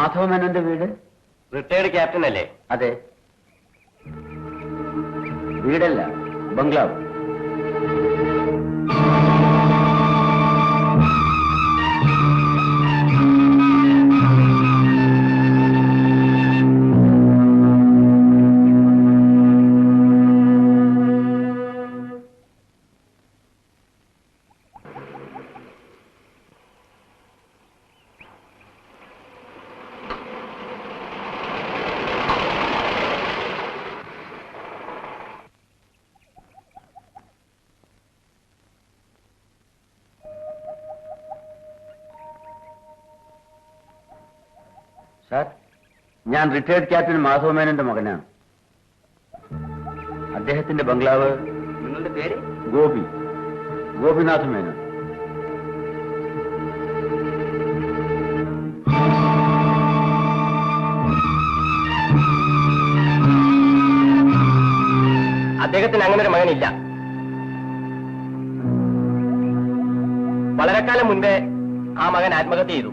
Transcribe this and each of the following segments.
മാധവമേനോന്റെ വീട്? Retired captain അല്ലേ? അതെ. വീടല്ല, ബംഗ്ലാവ്. സാർ, ഞാൻ റിട്ടയർഡ് ക്യാപ്റ്റൻ മാധവമേനോന്റെ മകനാണ്. അദ്ദേഹത്തിന്റെ ബംഗ്ലാവ്. നിങ്ങളുടെ പേര്? ഗോപിനാഥ് മേനോൻ. അദ്ദേഹത്തിന് അങ്ങനെ ഒരു മകനില്ല. വളരെ കാലം മുൻപേ ആ മകൻ ആത്മഹത്യ ചെയ്തു.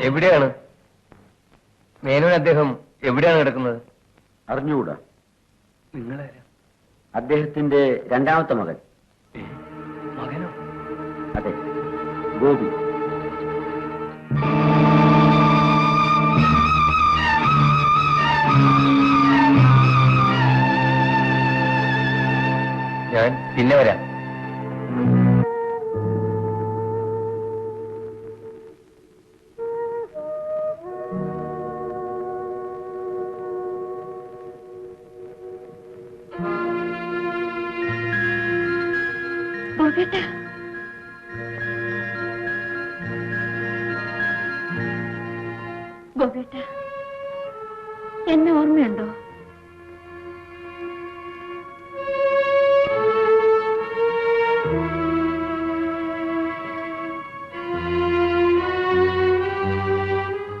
എവിടെയാണ് മേനോൻ? അദ്ദേഹം എവിടെയാണ് കിടക്കുന്നത്? അറിഞ്ഞുകൂടാ. നിങ്ങളാരാ? അദ്ദേഹത്തിന്റെ രണ്ടാമത്തെ മകൻ. മകനോ? അതെ, ഗോപി. ഞാൻ പിന്നെ വരാം. ഗോപേട്ട, എന്നെ ഓർമ്മയുണ്ടോ?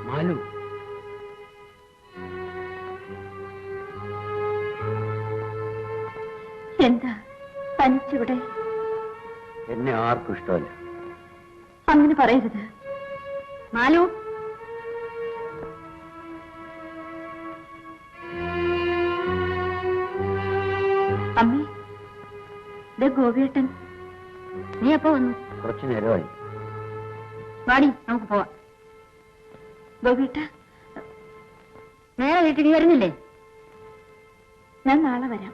മാലു, എന്താ തനിച്ചിവിടെ? എന്നെ ആർക്കും ഇഷ്ടമല്ല. അങ്ങനെ പറയരുത്. മാലു, അമ്മേ, ദേ ഗോപിയേട്ടൻ. നീ എപ്പോ വന്നു? കുറച്ചു നേരമായി. വാടി, നമുക്ക് പോവാം. ഗോപിയേട്ട, നേരെ വീട്ടിൽ നീ വരുന്നില്ലേ? ഞാൻ നാളെ വരാം.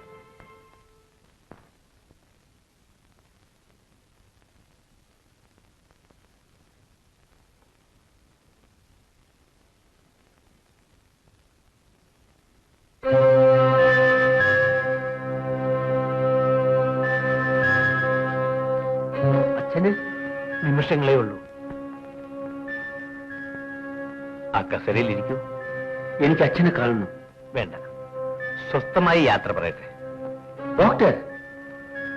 അച്ഛന് നിമിഷങ്ങളേ ഉള്ളൂ. ആ കസേരയിൽ ഇരിക്കൂ. എനിക്ക് അച്ഛനെ കാണണം. വേണ്ട, സ്വസ്ഥമായി യാത്ര പറയട്ടെ. ഡോക്ടർ,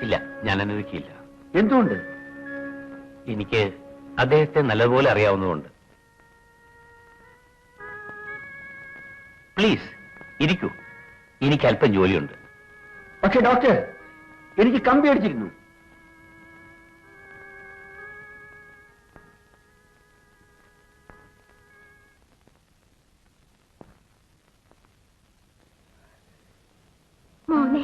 ഇല്ല, ഞാൻ അനുവദിക്കില്ല. എന്തുകൊണ്ട്? എനിക്ക് അദ്ദേഹത്തെ നല്ലപോലെ അറിയാവുന്നതുകൊണ്ട്. പ്ലീസ് ഇരിക്കൂ, എനിക്ക് അല്പം ജോലിയുണ്ട്. പക്ഷെ ഡോക്ടർ, എനിക്ക് കമ്പി അടിച്ചിരുന്നു. മോനെ,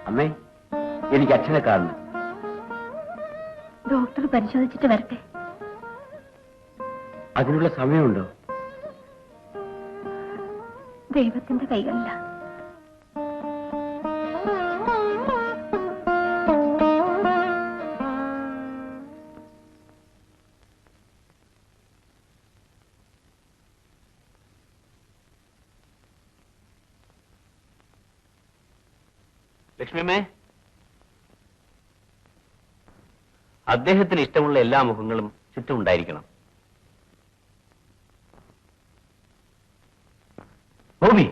അമ്മേ, എനിക്ക് അച്ഛനെ കാണണം. ഡോക്ടർ പരിശോധിച്ചിട്ട് വരട്ടെ. അതിനുള്ള സമയമുണ്ടോ? ദൈവത്തിന്റെ കൈകളില. ലക്ഷ്മിയമ്മേ, അദ്ദേഹത്തിന് ഇഷ്ടമുള്ള എല്ലാ മുഖങ്ങളും ചുറ്റും ഉണ്ടായിരിക്കണം. ബോബി,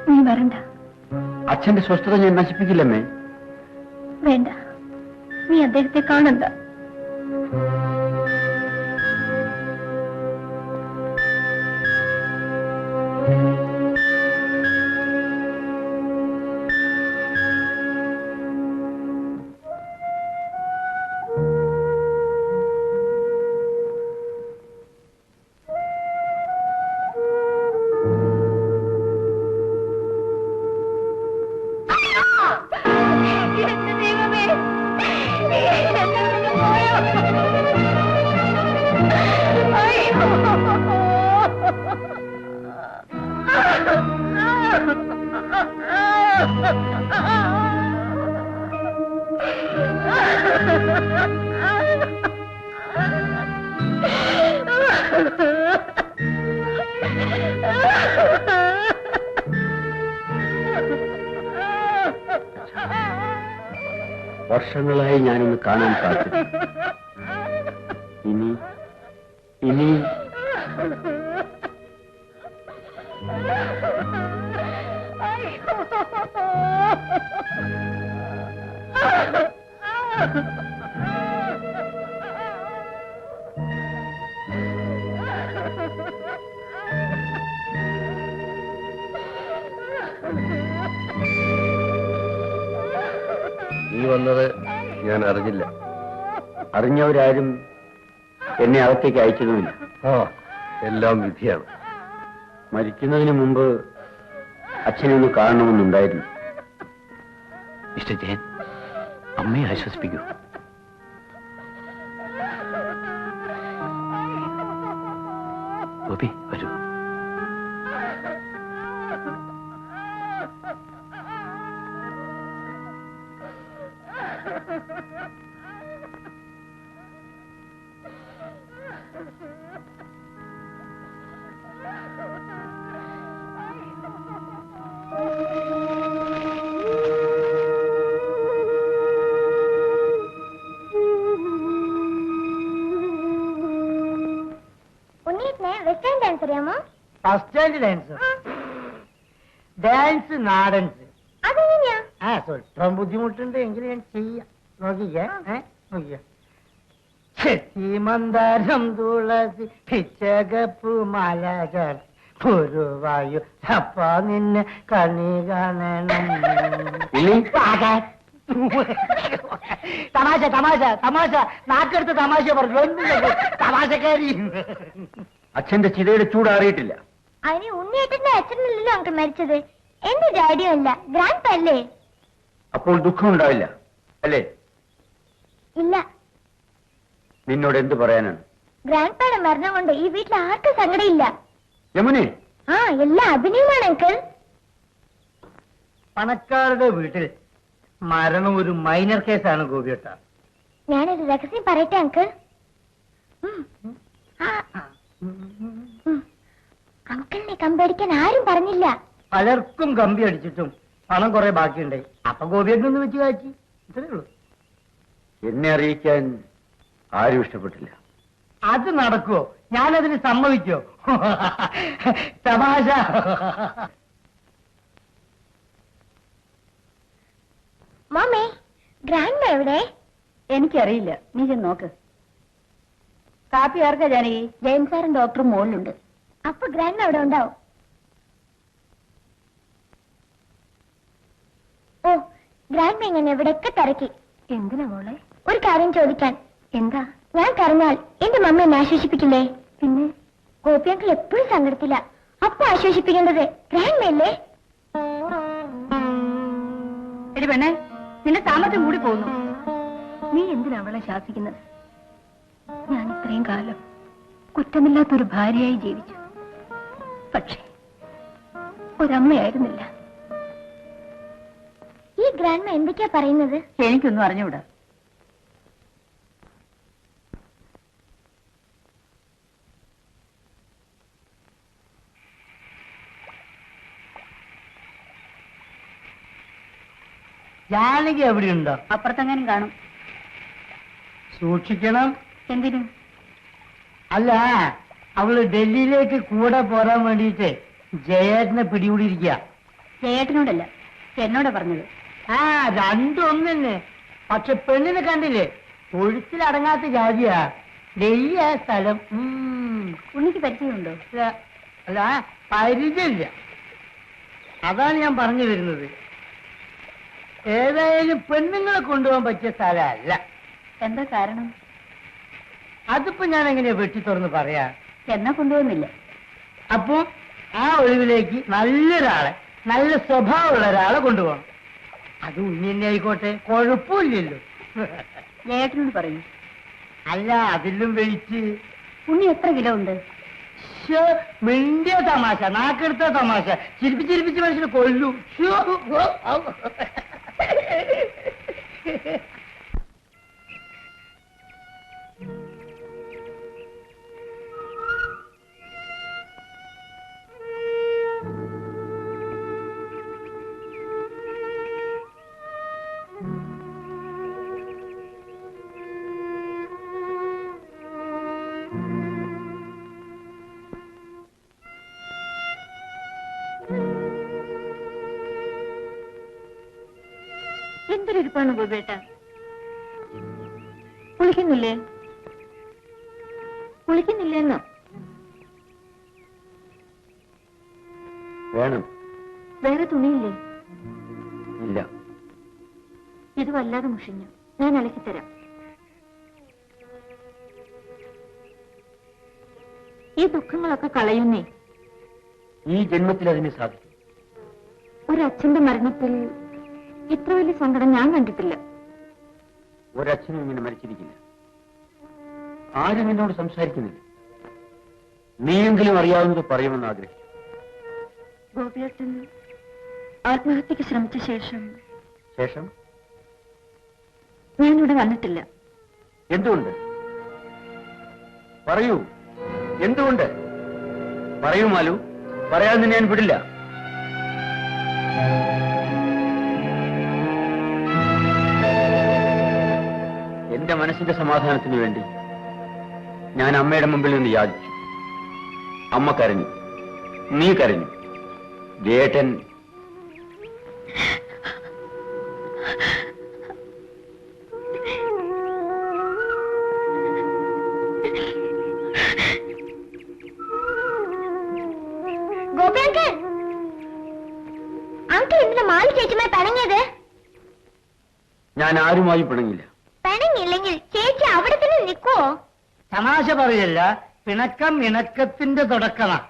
നീ വരണ്ട. അച്ഛന്റെ സ്വസ്ഥത ഞാൻ നശിപ്പിക്കില്ലമ്മേ. വേണ്ട, നീ അദ്ദേഹത്തെ കാണണ്ട. വർഷങ്ങളായി ഞാനൊന്ന് കാണാൻ കാത്തിരുന്നു. ഇനി നീ വന്നത് ഞാൻ അറിഞ്ഞില്ല. അറിഞ്ഞവരാരും എന്നെ അകത്തേക്ക് അയച്ചതുമില്ല. എല്ലാം വിധിയാണ്. മരിക്കുന്നതിന് മുമ്പ് അച്ഛനെ ഒന്ന് കാണണമെന്നുണ്ടായിരുന്നു. മിസ്റ്റർ ജയൻ, അമ്മയെ ആശ്വസിപ്പിക്കൂ. ഗോപി, വരൂ. ഡാൻസ് നാടൻസ് സ്വല്പം ബുദ്ധിമുട്ടുണ്ട് എങ്കിലും ഞാൻ ചെയ്യാം. നോക്കിക്കേ, നോക്കിക്കേ. ചെത്തിമന്ദാരം തുളസി പിച്ചകപ്പു മലകൾ പുരുവായു അപ്പ നിന്നെ കണി കാണണം. തമാശ തമാശ തമാശ നാക്കെടുത്ത് തമാശ പറഞ്ഞു. ഒന്നുമില്ല, തമാശക്കാരി. അച്ഛന്റെ ചിതയുടെ ചൂടാറിയിട്ടില്ല. അതിന് ഉണ്ണിയേട്ടന്റെ അച്ഛനല്ലല്ലോ അങ്കിൾ മരിച്ചത്, എന്റെ ഡാഡിയും അല്ല, ഗ്രാൻഡ് പാ അല്ലേ? അപ്പോൾ ദുഃഖം ഉണ്ടാവില്ല അല്ലേ? ഇല്ല. നിന്നോട് എന്ത് പറയാനാണ്? ഗ്രാൻഡ് പായുടെ മരണം കൊണ്ട് ഈ വീട്ടിൽ ആർക്കും സങ്കടമില്ല. യമുനെ, എല്ലാം അഭിനയമാണ് അങ്കിൾ. പണക്കാരുടെ വീട്ടിൽ മരണം ഒരു മൈനർ കേസാണ് ഗോപിയേട്ട. ഞാനൊരു രഹസ്യം പറയട്ടെ അങ്കിൾ? അങ്കിളിനെ കമ്പടിക്കാൻ ആരും പറഞ്ഞില്ല. പലർക്കും കമ്പി അടിച്ചിട്ടും പണം കുറെ ബാക്കിയുണ്ടായി. അപ്പൊ ഗോപിയേട്ടനൊന്ന് വെച്ച് കാച്ചി, ഇത്രേ ഉള്ളൂ. എന്നെ അറിയിക്കാൻ ആരും ഇഷ്ടപ്പെട്ടില്ല. അത് നടക്കുവോ? ഞാനതിന് സമ്മതിക്കോ? തമാശ. മാമേ, ഗ്രാൻഡ് എവിടെ? എനിക്കറിയില്ല, നീ ചെന്ന് നോക്ക്. കാപ്പി ആർക്കാ ജാനകി? ജയൻ സാറും ഡോക്ടറും മുകളിലുണ്ട്. അപ്പൊ ഗ്രാൻഡ് അവിടെ ഉണ്ടാവും. ഓ, ഗ്രാൻഡ് എങ്ങനെ എവിടെയൊക്കെ തിരക്കി. എന്തിനാ മോളെ? ഒരു കാര്യം ചോദിക്കാൻ. എന്താ? ഞാൻ കരഞ്ഞാൽ എന്റെ മമ്മ എന്നെ ആശ്വസിപ്പിക്കില്ലേ? പിന്നെ ഗോപി അങ്കിൾ എപ്പോഴും സങ്കടത്തില്ല. അപ്പൊ ആശ്വസിപ്പിക്കേണ്ടത് ഗ്രാൻഡ് അല്ലേ? എടി പെണ്ണെ, നിന്റെ സാമർത്ഥ്യം കൂടി പോകുന്നു. നീ എന്തിനാ അവളെ ശാസിക്കുന്നത്? ഞാൻ ഇത്രയും കാലം കുറ്റമില്ലാത്തൊരു ഭാര്യയായി ജീവിച്ചു. പക്ഷേ ഒരമ്മയായിരുന്നില്ല. ഈ ഗ്രാൻഡ് എന്തൊക്കെയാ പറയുന്നത്? എനിക്കൊന്നും അറിഞ്ഞൂടാ. ജാനകി എവിടെയുണ്ടോ? അപ്പുറത്തെങ്ങാനും കാണും. സൂക്ഷിക്കണം. എന്തിനും? അല്ല, അവള് ഡൽഹിയിലേക്ക് കൂടെ പോരാൻ വേണ്ടിയിട്ട് ജയേട്ടനെ പിടികൂടിയിരിക്കുക. ജയേട്ടനോടല്ല, എന്നോടാ പറഞ്ഞത്. രണ്ടും ഒന്നെ. പക്ഷെ പെണ്ണിനെ കണ്ടില്ലേ? ഒഴുത്തിലടങ്ങാത്ത ജാതിയാ. ഡൽഹിയാ സ്ഥലം. ഉണ്ണിക്ക് പരിചയമുണ്ടോ? അല്ല, പരിചയമില്ല. അതാണ് ഞാൻ പറഞ്ഞു വരുന്നത്. ഏതായാലും പെണ്ണുങ്ങളെ കൊണ്ടുപോകാൻ പറ്റിയ സ്ഥലമല്ല. എന്താ കാരണം? അതിപ്പോ ഞാൻ എങ്ങനെയാ വെട്ടി തുറന്ന് പറയാ? എന്നാ കൊണ്ടുപോകുന്നില്ല. അപ്പൊ ആ ഒഴിവിലേക്ക് നല്ലൊരാളെ, നല്ല സ്വഭാവമുള്ള ഒരാളെ കൊണ്ടുപോകണം. അത് ഉണ്ണി തന്നെ ആയിക്കോട്ടെ, കുഴപ്പമില്ലല്ലോ. ജയേട്ടനോട് പറയൂ. അല്ല, അതിലും വെയിറ്റ്. ഉണ്ണി എത്ര കിലോ ഉണ്ട്? മിണ്ടിയ തമാശ, നാക്കെടുത്ത തമാശ, ചിരിപ്പിച്ചിരിപ്പിച്ച് മനുഷ്യനെ കൊല്ലു. എന്തൊരിപ്പാണ് ഗോപേട്ട? കുളിക്കുന്നില്ലേ? കുളിക്കുന്നില്ലെന്നോ? വേണം. വേറെ തുണിയില്ലേ? ഇല്ല. ഇത് വല്ലാതെ മുഷിഞ്ഞു, ഞാൻ അലക്കിത്തരാം. ഈ ദുഃഖങ്ങളൊക്കെ കളയുന്നേ. ഈ ജന്മത്തിൽ അതിന് സാധിക്കും. ഒരച്ഛന്റെ മരണത്തിൽ ഇത്ര വലിയ സങ്കടം ഞാൻ കണ്ടിട്ടില്ല. ഒരച്ഛനും ഇങ്ങനെ മരിച്ചിരിക്കില്ല. ആരും എന്നോട് സംസാരിക്കുന്നില്ല. നീയെങ്കിലും അറിയാവുന്നത് പറയുമെന്ന് ആഗ്രഹിച്ചു. ഗോപിയേട്ടൻ ആത്മഹത്യക്ക് ശ്രമിച്ച ശേഷം ശേഷം ഞാനിവിടെ വന്നിട്ടില്ല. എന്തുകൊണ്ട്? പറയൂ, എന്തുകൊണ്ട്? പറയൂ മാലു, പറയാതെ ഞാൻ വിടില്ല. എന്റെ മനസ്സിന്റെ സമാധാനത്തിന് വേണ്ടി ഞാൻ അമ്മയുടെ മുമ്പിൽ നിന്ന് യാചിച്ചു. അമ്മ കരഞ്ഞു, നീ കരഞ്ഞു. ജേട്ടൻ മാലു ചേച്ചിയുമായി പിണങ്ങിയത്? ഞാൻ ആരുമായി പിണങ്ങില്ല. പിണങ്ങിയില്ലെങ്കിൽ ചേച്ചി അവിടെ തന്നെ നിൽക്കുവോ? തമാശ പറയല്ല, പിണക്കം ഇണക്കത്തിന്റെ തുടക്കമാണ്.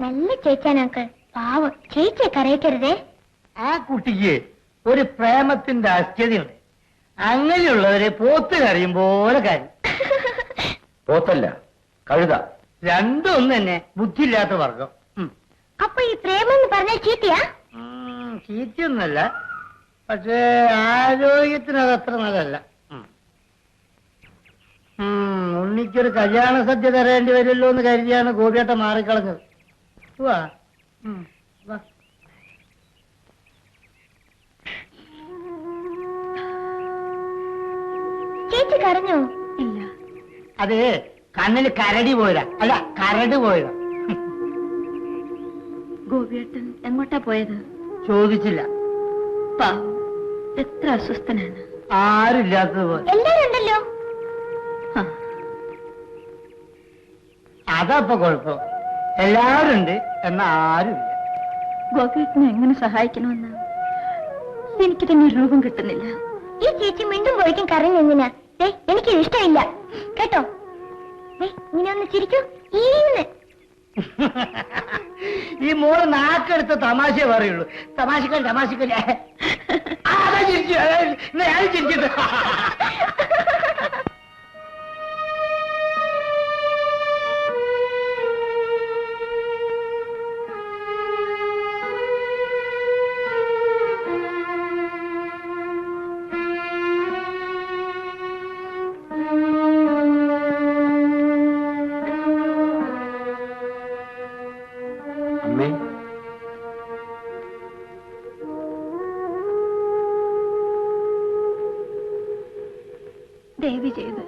നല്ല ചേച്ചാനക്കൾ, പാവം, ചേച്ചിയെ കരയിക്കരുതേ. ആ കുട്ടിക്ക് ഒരു പ്രേമത്തിന്റെ അസ്ഥ്യതയുണ്ട്. അങ്ങനെയുള്ളവരെ പോത്ത് കരയും പോലെ കാര്യം. പോത്തല്ല, കഴുത. രണ്ടും ഒന്ന് തന്നെ, ബുദ്ധിയില്ലാത്ത വർഗം. അപ്പൊ ഈ പ്രേമം എന്ന് പറഞ്ഞാൽ ചീത്തയാ? ചീത്തയൊന്നല്ല, പക്ഷേ ആരോഗ്യത്തിന് അതത്ര നല്ലതല്ല. ഉണ്ണിക്കൊരു കല്യാണ സദ്യ തരേണ്ടി വരുമല്ലോ എന്ന് കരുതിയാണ് ഗോപിയേട്ടൻ മാറിക്കളഞ്ഞത്. വാ. ചേച്ചി കരഞ്ഞോ? ഇല്ല. അത് കണ്ണിൽ കരടി പോയതാ, അല്ല കരട് പോയതാ. ഗോപിയേട്ടൻ എങ്ങോട്ടാ പോയത്? ചോദിച്ചില്ല. പാവം, എത്ര അസ്വസ്ഥനാണ്. ആരുമില്ലാത്തതുപോലെ. എല്ലാരും ഉണ്ടല്ലോ. അതപ്പൊ കുഴപ്പം. എല്ലാവരും ഉണ്ട്, എന്നാ ആരുമില്ല. ഗോപിയേട്ടനെ എങ്ങനെ സഹായിക്കണമെന്ന് എനിക്ക് തന്നെ ഒരു രൂപം കിട്ടുന്നില്ല. ഈ ചേച്ചി മിണ്ടും പോയിക്കും കരഞ്ഞെന്തിനാ? എനിക്ക് ഇഷ്ടമില്ല കേട്ടോ. ഇങ്ങനെ ഒന്ന് ചിരിക്കൂ. ഈ മോള് നാക്കെടുത്ത തമാശയെ പറയുള്ളൂ. തമാശക്കല്ല തമാശക്കല്ല. അതാ ചിരിച്ചു, ഞാൻ ചിരിച്ചിട്ട്. ദയവ് ചെയ്ത്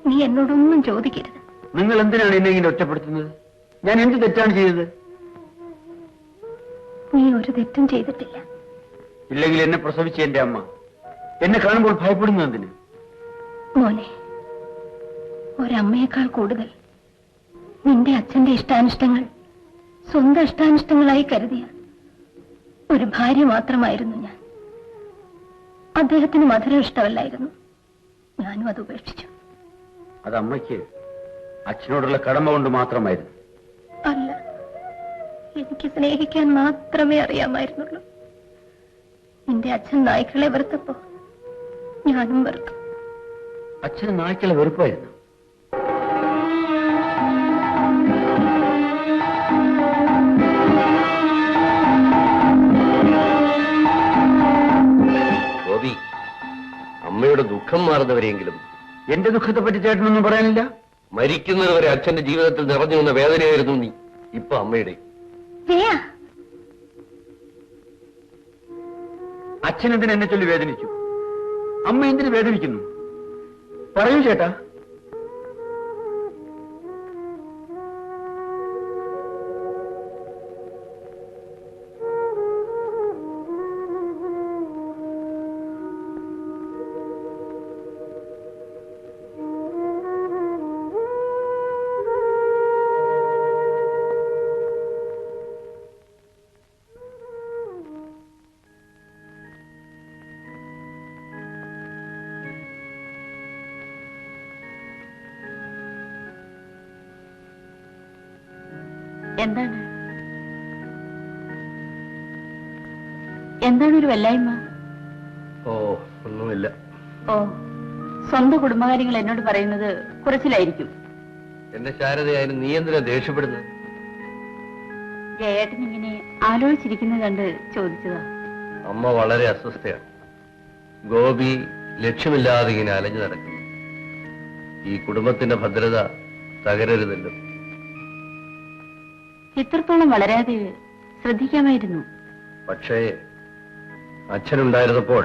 നീ എന്നോടൊന്നും ചോദിക്കരുത്. നിങ്ങൾ എന്തിനാണ് എന്നെ ഇങ്ങനെ ഒറ്റപ്പെടുത്തുന്നത്? ഞാൻ എന്ത് തെറ്റാണ് ചെയ്തത്? നീ ഒരു തെറ്റും ചെയ്തിട്ടില്ല. ഇല്ലെങ്കിൽ എന്നെ പ്രസവിച്ച എന്റെ അമ്മ എന്നെ കാണുമ്പോൾ ഭയപ്പെടുന്നു എന്തിന്? മോനെ, ഒരമ്മയേക്കാൾ കൂടുതൽ നിന്റെ അച്ഛന്റെ ഇഷ്ടാനിഷ്ടങ്ങൾ സ്വന്തം ഇഷ്ടാനിഷ്ടങ്ങളായി കരുതിയ ഒരു ഭാര്യ മാത്രമായിരുന്നു ഞാൻ. അദ്ദേഹത്തിന് മധുരം ഇഷ്ടമല്ലായിരുന്നു. ഞാനും അത് ഉപേക്ഷിച്ചു. അത് അമ്മയ്ക്ക് അച്ഛനോടുള്ള കടമ കൊണ്ട് മാത്രമായിരുന്നു. അല്ല, എനിക്ക് സ്നേഹിക്കാൻ മാത്രമേ അറിയാമായിരുന്നുള്ളൂ. നിന്റെ അച്ഛൻ നായ്ക്കളെ വെറുത്തപ്പോ ഞാനും വെറുത്തു. അച്ഛന് നായ്ക്കളെ വെറുപ്പായിരുന്നു. ഗോപി, അമ്മയുടെ ദുഃഖം മാറുന്നവരെങ്കിലും എന്റെ ദുഃഖത്തെ പറ്റി ചേട്ടനൊന്നും പറയാനില്ല. മരിക്കുന്നതുവരെ അച്ഛന്റെ ജീവിതത്തിൽ നിറഞ്ഞു വന്ന വേദനയായിരുന്നു നീ. ഇപ്പൊ അമ്മയുടെ. അച്ഛൻ എന്തിന് എന്നെ ചൊല്ലി വേദനിച്ചു? അമ്മ എന്തിന് വേദനിക്കുന്നു? പറയൂ ചേട്ടാ. എന്താണ്? എന്താണ് ഒരു വല്ലായ്മ? ഓ, ഒന്നുമില്ല. ഓ, സ്വന്തം കുടുംബകാര്യങ്ങൾ എന്നോട് പറയുന്നത് കുറച്ചിലായിരിക്കും. എന്റെ ശാരദയായാലും നീ എന്തിനാ ദേഷ്യപ്പെടുന്നത്? ജയേട്ടൻ ഇങ്ങനെ ആലോചിച്ചിരിക്കുന്നത് കണ്ട് ചോദിച്ചതാ. അമ്മ വളരെ അസ്വസ്ഥയാണ്. ഗോപി ലക്ഷ്യമില്ലാതെ ഇങ്ങനെ അലഞ്ഞു നടക്കുന്നു. ഈ കുടുംബത്തിന്റെ ഭദ്രത തകരരുതല്ലോ. ഇത്രത്തോളം വളരാതെ ശ്രദ്ധിക്കാമായിരുന്നു. പക്ഷേ അച്ഛനുണ്ടായിരുന്നപ്പോൾ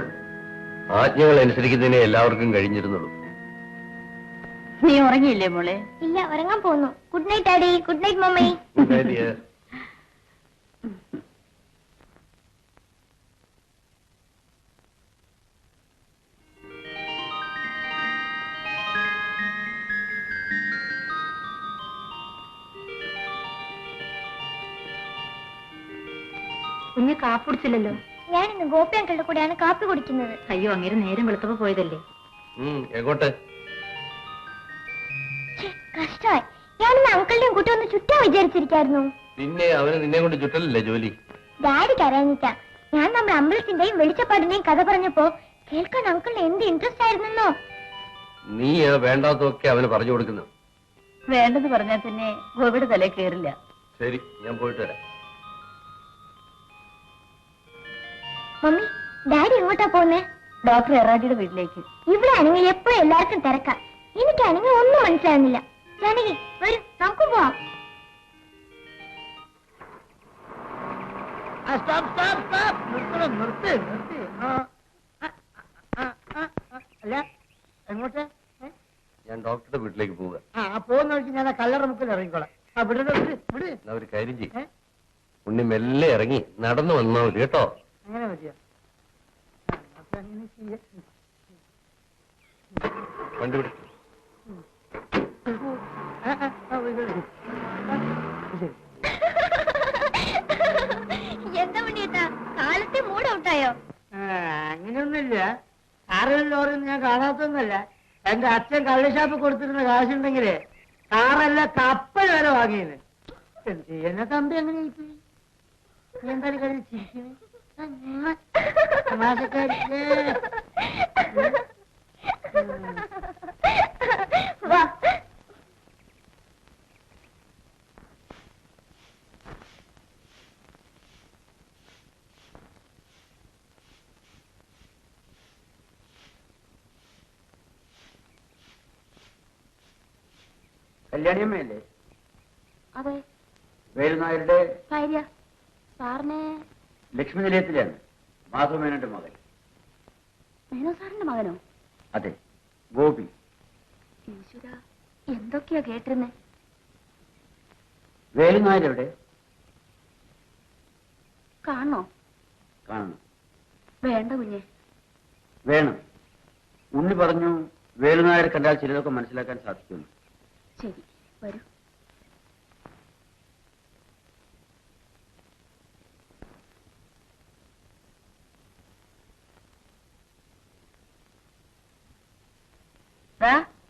ആജ്ഞകൾ അനുസരിക്കുന്നതിനെ എല്ലാവർക്കും കഴിഞ്ഞിരുന്നുള്ളൂ. നീ ഉറങ്ങിയില്ലേ മോളെ? ഇല്ല, ഉറങ്ങാൻ പോകുന്നു. Good night daddy. Good night mummy. കുഞ്ഞ് കാപ്പി കുടിച്ചില്ലല്ലോ. ഞാൻ ഇന്ന് ഗോപി അങ്കിളുടെ കൂടെയാണ് കാപ്പി കുടിക്കുന്നത്. അയ്യോ, അങ്ങനെ നേരം വെളുത്തപ്പോ പോയതല്ലേ. എങ്ങോട്ട്? കഷ്ടമായി. ഞാനിന്ന് അങ്കിളിനെയും കൂട്ടി ഒന്ന് ചുറ്റാൻ വിചാരിച്ചിരിക്കായിരുന്നു. പിന്നെ അവന് നിന്നെ കൊണ്ട് ചുറ്റലല്ലേ ജോലി? ഡാഡിക്ക് അറിയാഞ്ഞിട്ടാ. ഞാൻ നമ്മുടെ അമ്പലത്തിന്റെയും വെളിച്ചപ്പാടിന്റെയും കഥ പറഞ്ഞപ്പോ കേൾക്കാൻ അങ്കിളിന് എന്ത് ഇൻട്രസ്റ്റ് ആയിരുന്നോ. നീ വേണ്ടാത്തതൊക്കെ അവന് പറഞ്ഞു കൊടുക്കുന്നു. വേണ്ടെന്ന് പറഞ്ഞാൽ തന്നെ ഗോപിയുടെ തലേ കയറില്ല. ശരി, ഞാൻ പോയിട്ട് വരാം. മമ്മി, ഡാഡി എങ്ങോട്ടാ പോന്നേ? ഡോക്ടർ എറാഡിയുടെ വീട്ടിലേക്ക്. ഇവിടെ ആണെങ്കിൽ എപ്പോഴും എല്ലാവർക്കും തിരക്കാം. എനിക്കാണെങ്കിൽ ഒന്നും മനസ്സിലാകുന്നില്ല. ജാനകി വരൂ, നമുക്ക് പോവാം. അല്ല, എങ്ങോട്ട്? ഞാൻ ഡോക്ടറുടെ വീട്ടിലേക്ക് പോവുക. പോകുന്ന വഴിക്ക് ഞാൻ ആ കല്ലറ മുക്കിൽ ഇറങ്ങിക്കോളാം. ഒരു കാര്യം ചെയ്യും, ഉണ്ണി മെല്ലെ ഇറങ്ങി നടന്നു വന്നാ മതി കേട്ടോ. അങ്ങനെ മതിയോ? അപ്പൊ അങ്ങനെ ചെയ്യാം. കണ്ടുപിടി. എന്താ പണിയേട്ടാ, കാലത്തെ മൂഡ് ഔട്ടായോ? അങ്ങനെയൊന്നുമില്ല. കാറുകളിൽ ലോറിയൊന്നും ഞാൻ കാണാത്തൊന്നുമല്ല. എന്റെ അച്ഛൻ കള്ളുഷാപ്പ് കൊടുത്തിരുന്ന കാശുണ്ടെങ്കിലേ കാറല്ല കപ്പൽ വരെ വാങ്ങിയത്. എന്ത് ചെയ്യാനാ തമ്പി അങ്ങനെ നീ എന്തായാലും കഴിഞ്ഞ് ചിരിക്കുന്നത്? വാ. കല്യാണിയമ്മയല്ലേ? അതെ. വേലുനായരുടെ ഭാര്യ. സാറിന് ലക്ഷ്മി നിലയത്തിലാണ്. മാധവമേനോന്റെ മകൻ. മേനോ സാറിന്റെ മകനോ? അതെ, ഗോപി. ഈശ്വര, എന്തൊക്കെയാ കേട്ടിരുന്നേ. വേലുനായരെവിടെ? കാണണോ? കാണണം. വേണ്ട കുഞ്ഞെ. വേണം. ഉണ്ണി പറഞ്ഞു വേലുനായരെ കണ്ടാൽ ചിലതൊക്കെ മനസ്സിലാക്കാൻ സാധിക്കുന്നു. ശരി, വരൂ.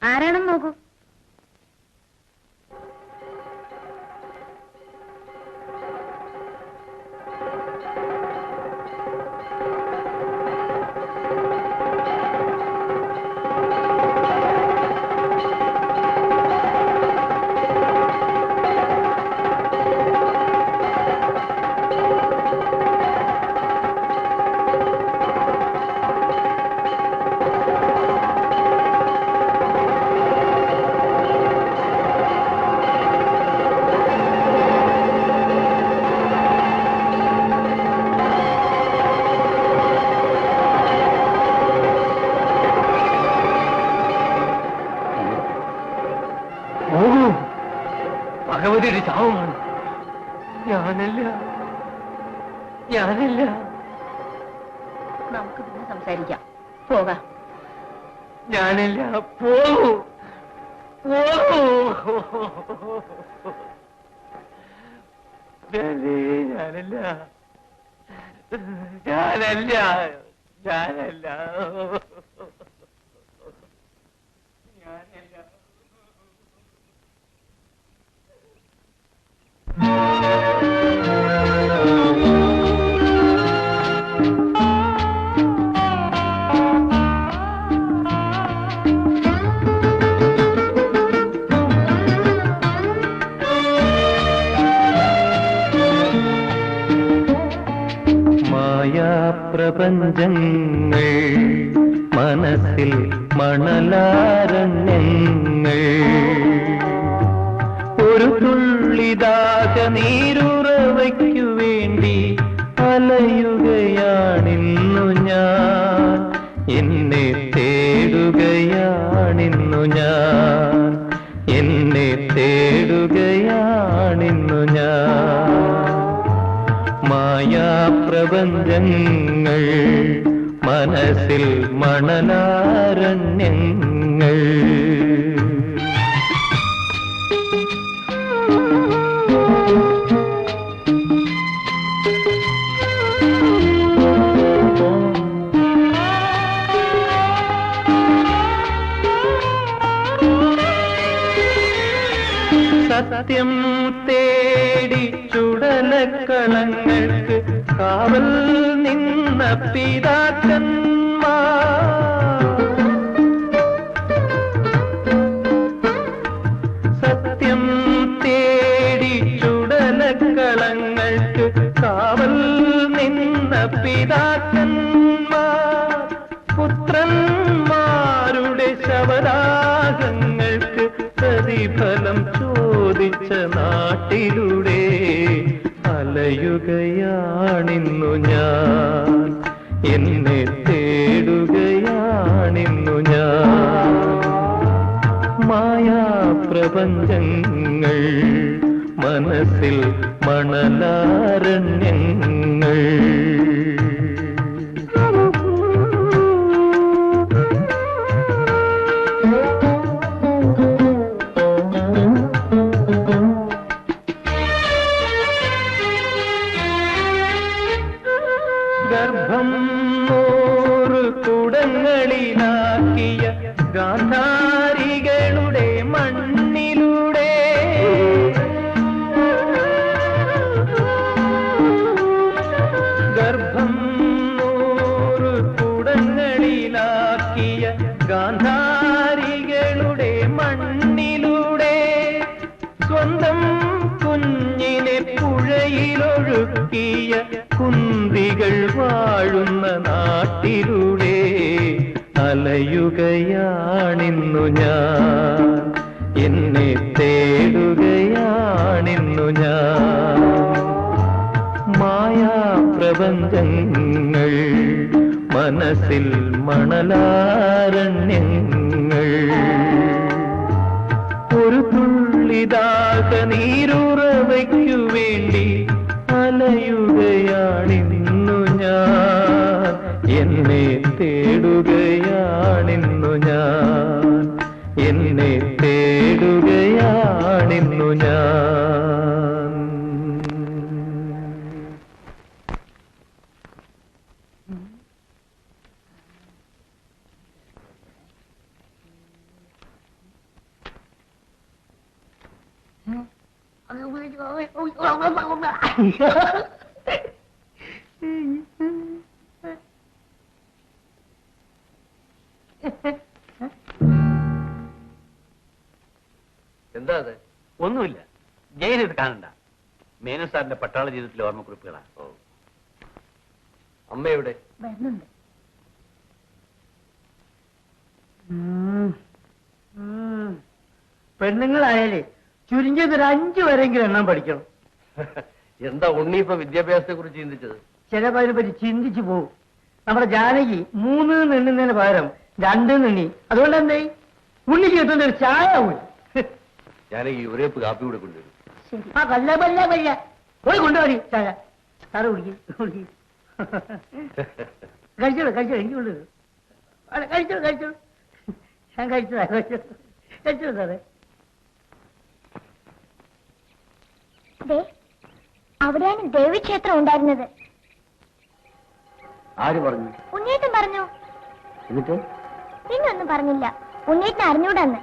ആരാണെന്ന് നോക്കൂ. ഭഗവതിയുടെ ശാപമാണ്. ഞാനല്ല. നമുക്ക് പിന്നെ സംസാരിക്കാം. പോകാം. ഞാനല്ല. പോകൂ. ഞാനല്ല. മായാപ്രപഞ്ചങ്ങൾ മനസ്സിൽ മണലാരണ്യങ്ങൾ ഒരു തുള്ളിദാഹ നീരുറവയ്ക്കു വേണ്ടി അലയുകയാണിന്നു ഞാൻ എന്നെ തേടുകയാണിന്നു ഞാൻ എന്നെ തേടുകയാണിന്നു ഞാൻ മായാപ്രപഞ്ചങ്ങൾ മനസ്സിൽ മണലാരണ്യങ്ങൾ സത്യം തേടി ചുടലക്കളങ്ങൾക്ക് കാവൽ നിന്ന പിതാക്കന്മാർ സത്യം തേടി ചുടലക്കളങ്ങൾക്ക് കാവൽ നിന്ന പിതാക്കന്മാർ പുത്രന്മാരുടെ ശവദാഹങ്ങൾക്ക് പ്രതിഫലം ചോദിച്ച നാട്ടിലൂടെ അലയുകയാണിന്നു ഞാൻ എന്നെ തേടുകയാണിന്നു ഞാൻ മായാപ്രപഞ്ചങ്ങൾ മനസ്സിൽ മണലാരണ്യങ്ങൾ ഗർഭം നൂറ് കുടങ്ങളിലാക്കിയ ഗാന്ധാരികളുടെ മണ്ണിലൂടെ ഗർഭം നൂറ് കുടങ്ങളിലാക്കിയ ഗാന്ധാരികളുടെ മണ്ണിലൂടെ സ്വന്തം കുഞ്ഞിനെ പുഴയിലൊഴുക്കിയ കുന്തികൾ വാഴുന്ന നാട്ടിലൂടെ അലയുകയാണിന്നു ഞാൻ എന്നെ തേടുകയാണിന്നു ഞാൻ മായാപ്രപഞ്ചങ്ങൾ മനസ്സിൽ മണലാരണ്യങ്ങൾ ഒരു തുള്ളിദാഹ നീരുറവയ്ക്കു വേണ്ടി അലയുകയാണിന്നു ഞാൻ എന്നെ തേടുകയാണിന്നു ഞാൻ എന്നെ തേടുകയാണിന്നു ഞാൻ എന്താ അത്? ഒന്നുമില്ല. ജയിലിത് കാണണ്ട. മേനു സാറിന്റെ പട്ടാള ജീവിതത്തിലെ ഓർമ്മക്കുറിപ്പുകളാണ്. അമ്മ എവിടെ? വരുന്നുണ്ട്. പെണ്ണുങ്ങളായാലേ ചുരുങ്ങിയത് ഒരു 5 വരെങ്കിലും എണ്ണം പഠിക്കണം. എന്താ ഉണ്ണി ഇപ്പൊ വിദ്യാഭ്യാസത്തെ കുറിച്ച് ചിന്തിച്ചത്? ചിലപ്പോ അതിനെപ്പറ്റി ചിന്തിച്ചു പോകും. നമ്മുടെ ജാനകി 3 എണ്ണുന്നതിന് പകരം 2 എണ്ണി. അതുകൊണ്ട് എന്തേ ഉണ്ണിക്ക് കിട്ടുന്ന ഒരു ചായ പോയി. ജാനകി ഒരേ കാപ്പി കൂടെ കൊണ്ടുവരും. ആ വല്ല വല്ല വല്ല പോയി കൊണ്ടുപോയി ചായ. സാറ് കുടിക്കും കഴിച്ചോളൂ കഴിച്ചോളൂ. എനിക്ക് കൊണ്ടുവരും. കഴിച്ചോളൂ കഴിച്ചോളൂ. ഞാൻ കഴിച്ചതാ കഴിച്ചോളൂ സാറേ. അവിടെയാണ് ദേവീക്ഷേത്രം ഉണ്ടായിരുന്നത്. ആര് പറഞ്ഞു? ഉണ്ണീട്ടൻ പറഞ്ഞു. എന്നിട്ട് പിന്നൊന്നും പറഞ്ഞില്ല. ഉണ്ണീട്ടൻ അറിഞ്ഞൂടാന്ന്.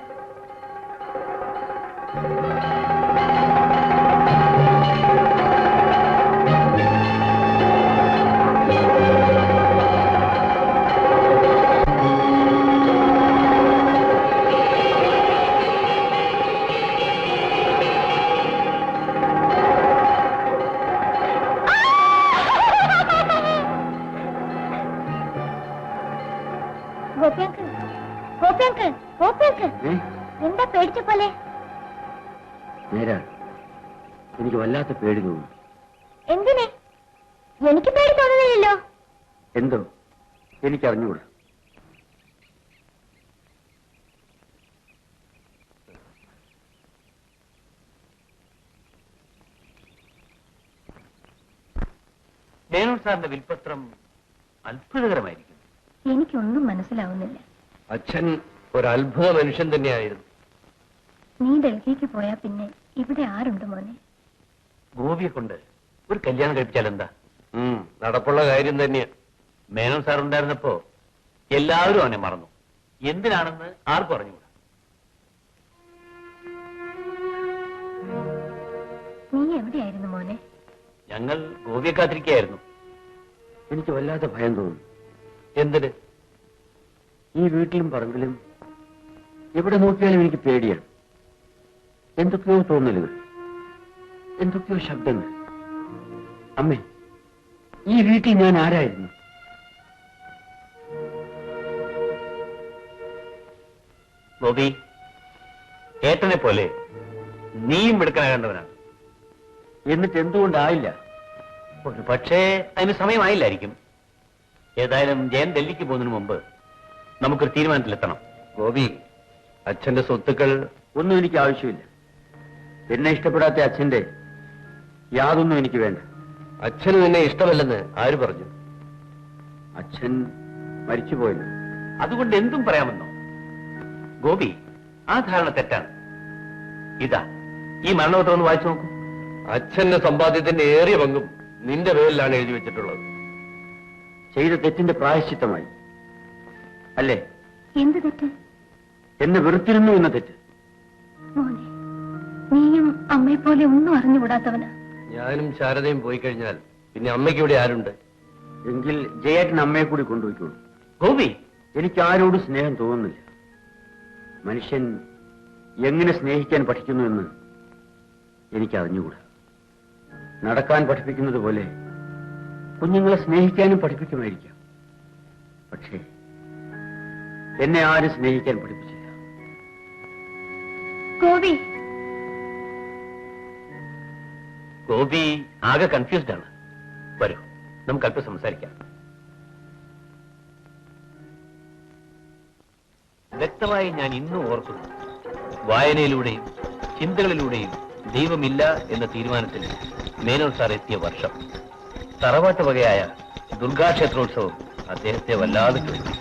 ഗോപിയങ്കിൾ, ഗോപിയങ്കിൾ, ഗോപിയങ്കിൾ, എന്താ പേടിച്ച പോലെ? നേരാ, എനിക്ക് വല്ലാത്ത പേടി തോന്നുന്നു. എന്തിനെ? എനിക്ക് പേടി തോന്നുന്നില്ലല്ലോ. എന്തോ എനിക്കറിഞ്ഞുകൂടാ. മേനോൻ സാറിന്റെ വിൽപത്രം അത്ഭുതകരമായിരിക്കും. എനിക്കൊന്നും മനസ്സിലാവുന്നില്ല. അച്ഛൻ ഒരു അത്ഭുത മനുഷ്യൻ തന്നെയായിരുന്നു. നീ ഡൽഹിക്ക് പോയാ പിന്നെ ഇവിടെ ആരുണ്ട് മോനെ? ഗോപിയെ കൊണ്ട് ഒരു കല്യാണം കഴിപ്പിച്ചാൽ എന്താ? നടപ്പുള്ള കാര്യം തന്നെയാ. മേനോൻ സാർ ഉണ്ടായിരുന്നപ്പോ എല്ലാവരും അവനെ മറന്നു. എന്തിനാണെന്ന് ആർക്കും അറിഞ്ഞുകൂടാ. നീ എവിടെയായിരുന്നു മോനെ? ഞങ്ങൾ ഗോപിയെ കാത്തിരിക്കുകയായിരുന്നു. എനിക്ക് വല്ലാത്ത ഭയം തോന്നുന്നു. എന്തിന്? ഈ വീട്ടിലും പറമ്പിലും എവിടെ നോക്കിയാലും എനിക്ക് പേടിയാണ്. എന്തൊക്കെയോ തോന്നലുകൾ, എന്തൊക്കെയോ ശബ്ദങ്ങൾ. അമ്മേ, ഈ വീട്ടിൽ ഞാൻ ആരായിരുന്നു? ഗോപി, ഏട്ടനെ പോലെ നീയും മിടുക്കനാകേണ്ടവനാണ്. എന്നിട്ട് എന്തുകൊണ്ടായില്ല? ഒരു പക്ഷേ അതിന് സമയമായില്ലായിരിക്കും. ഏതായാലും ജയൻ ഡൽഹിക്ക് പോകുന്നതിന് മുമ്പ് നമുക്കൊരു തീരുമാനത്തിലെത്തണം. ഗോപി, അച്ഛന്റെ സ്വത്തുക്കൾ ഒന്നും എനിക്ക് ആവശ്യമില്ല. എന്നെ ഇഷ്ടപ്പെടാത്ത അച്ഛന്റെ യാതൊന്നും എനിക്ക് വേണ്ട. അച്ഛന് നിന്നെ ഇഷ്ടമല്ലെന്ന് ആര് പറഞ്ഞു? അച്ഛൻ മരിച്ചുപോയല്ലോ. അതുകൊണ്ട് എന്തും പറയാമെന്നോ? ഗോപി, ആ ധാരണ തെറ്റാണ്. ഇതാ, ഈ മരണപത്രം ഒന്ന് വായിച്ചു നോക്കൂ. അച്ഛന്റെ സമ്പാദ്യത്തിന്റെ ഏറിയ പങ്കും നിന്റെ പേരിലാണ് എഴുതി വെച്ചിട്ടുള്ളത്. ചെയ്ത തെറ്റിന്റെ പ്രായശ്ചിത്തമായി അല്ലേ? എന്ത് തെറ്റ്? എന്നെ വെറുത്തിരുന്നു എന്ന തെറ്റ്. മോനെ, നീയും അമ്മയെ പോലെ ഒന്നും അറിഞ്ഞുകൂടാത്തവനാ. ഞാനും ശാരദയും പോയി കഴിഞ്ഞാൽ പിന്നെ അമ്മയ്ക്ക് ഇവിടെ ആരുണ്ട്? എങ്കിൽ ജയേട്ടൻ അമ്മയെ കൂടി കൊണ്ടുപോയിക്കോളൂ. ഗോപി, എനിക്ക് ആരോടും സ്നേഹം തോന്നുന്നില്ല. മനുഷ്യൻ എങ്ങനെ സ്നേഹിക്കാൻ പഠിക്കുന്നു എന്ന് എനിക്ക് അറിഞ്ഞുകൂടാ. നടക്കാൻ പഠിപ്പിക്കുന്നത് പോലെ കുഞ്ഞുങ്ങളെ സ്നേഹിക്കാനും പഠിപ്പിക്കുമായിരിക്കാം. പക്ഷേ എന്നെ ആരും സ്നേഹിക്കാൻ പഠിപ്പിച്ചില്ല. ഗോപി, ഗോപി ആകെ കൺഫ്യൂസ്ഡ് ആണ്. വരൂ, നമുക്ക് അല്പം സംസാരിക്കാം. വ്യക്തമായി ഞാൻ ഇന്നും ഓർക്കുന്നു, വായനയിലൂടെയും ചിന്തകളിലൂടെയും ദൈവമില്ല എന്ന തീരുമാനത്തിൽ മേനോൻ സാർ എത്തിയ വർഷം. തറവാട്ട് വകയായ ദുർഗാക്ഷേത്രോത്സവം അദ്ദേഹത്തെ വല്ലാതെ ചോദിച്ചു.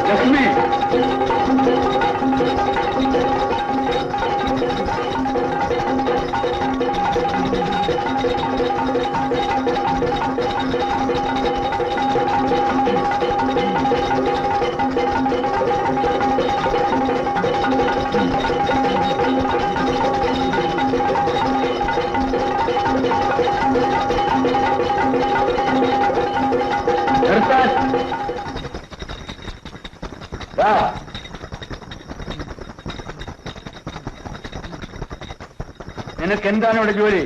ലക്ഷ്മി, നിർത്താൻ. ദാ, നിനക്ക് എന്താണ് ഇവിടെ ജോലി?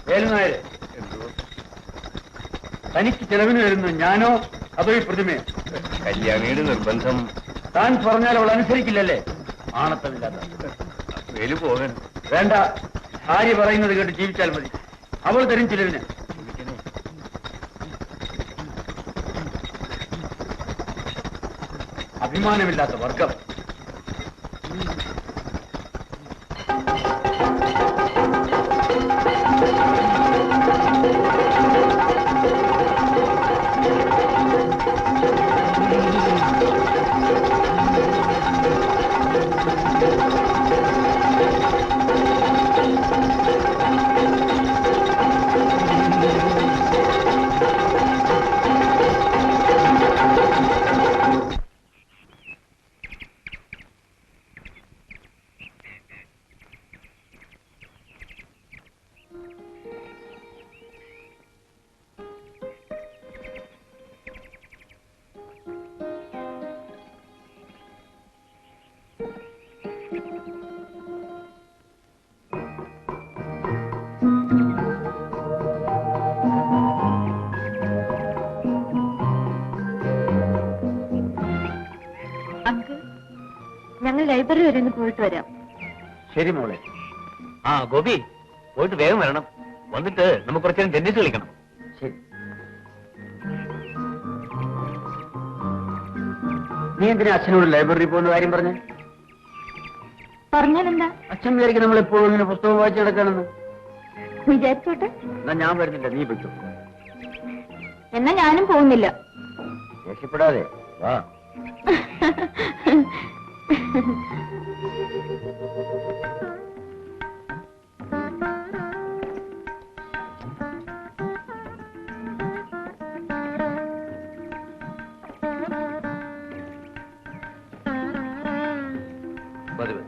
വേലുനായരെ, തനിക്ക് ചെലവിന് വരുന്നു ഞാനോ അതോ ഈ പ്രതിമയോ? കല്യാണിയുടെ നിർബന്ധം. താൻ പറഞ്ഞാൽ അവൾ അനുസരിക്കില്ലല്ലേ? ആണത്തമില്ലാത്ത വേലു പോകാൻ വേണ്ട. ഭാര്യ പറയുന്നത് കേട്ട് ജീവിച്ചാൽ മതി. അവൾ തരും ചിലവിന്. അഭിമാനമില്ലാത്ത വർഗം. ഞങ്ങൾ ലൈബ്രറി വരെ ഒന്ന് പോയിട്ട് വരാം. ശരി മോളെ. ഗോപി, പോയിട്ട് വേഗം വരണം. വന്നിട്ട് നമുക്ക് കുറച്ചു നേരം ടെന്നീസ് കളിക്കണം. ശരി. നീ എന്തിനാ അച്ഛനോട് ലൈബ്രറി പോകുന്ന കാര്യം പറഞ്ഞേ? പറഞ്ഞാലെന്താ? അച്ഛൻ വിചാരിക്കും നമ്മൾ എപ്പോഴും ഇങ്ങനെ പുസ്തകം വായിച്ചു കിടക്കാണെന്ന്. വിചാരിച്ചോട്ടെ. എന്നാ ഞാൻ വരുന്നില്ല, നീ പറ്റൂ. എന്നാ ഞാനും പോകുന്നില്ല. ദേഷ്യപ്പെടാതെ വാ. മതി മതി.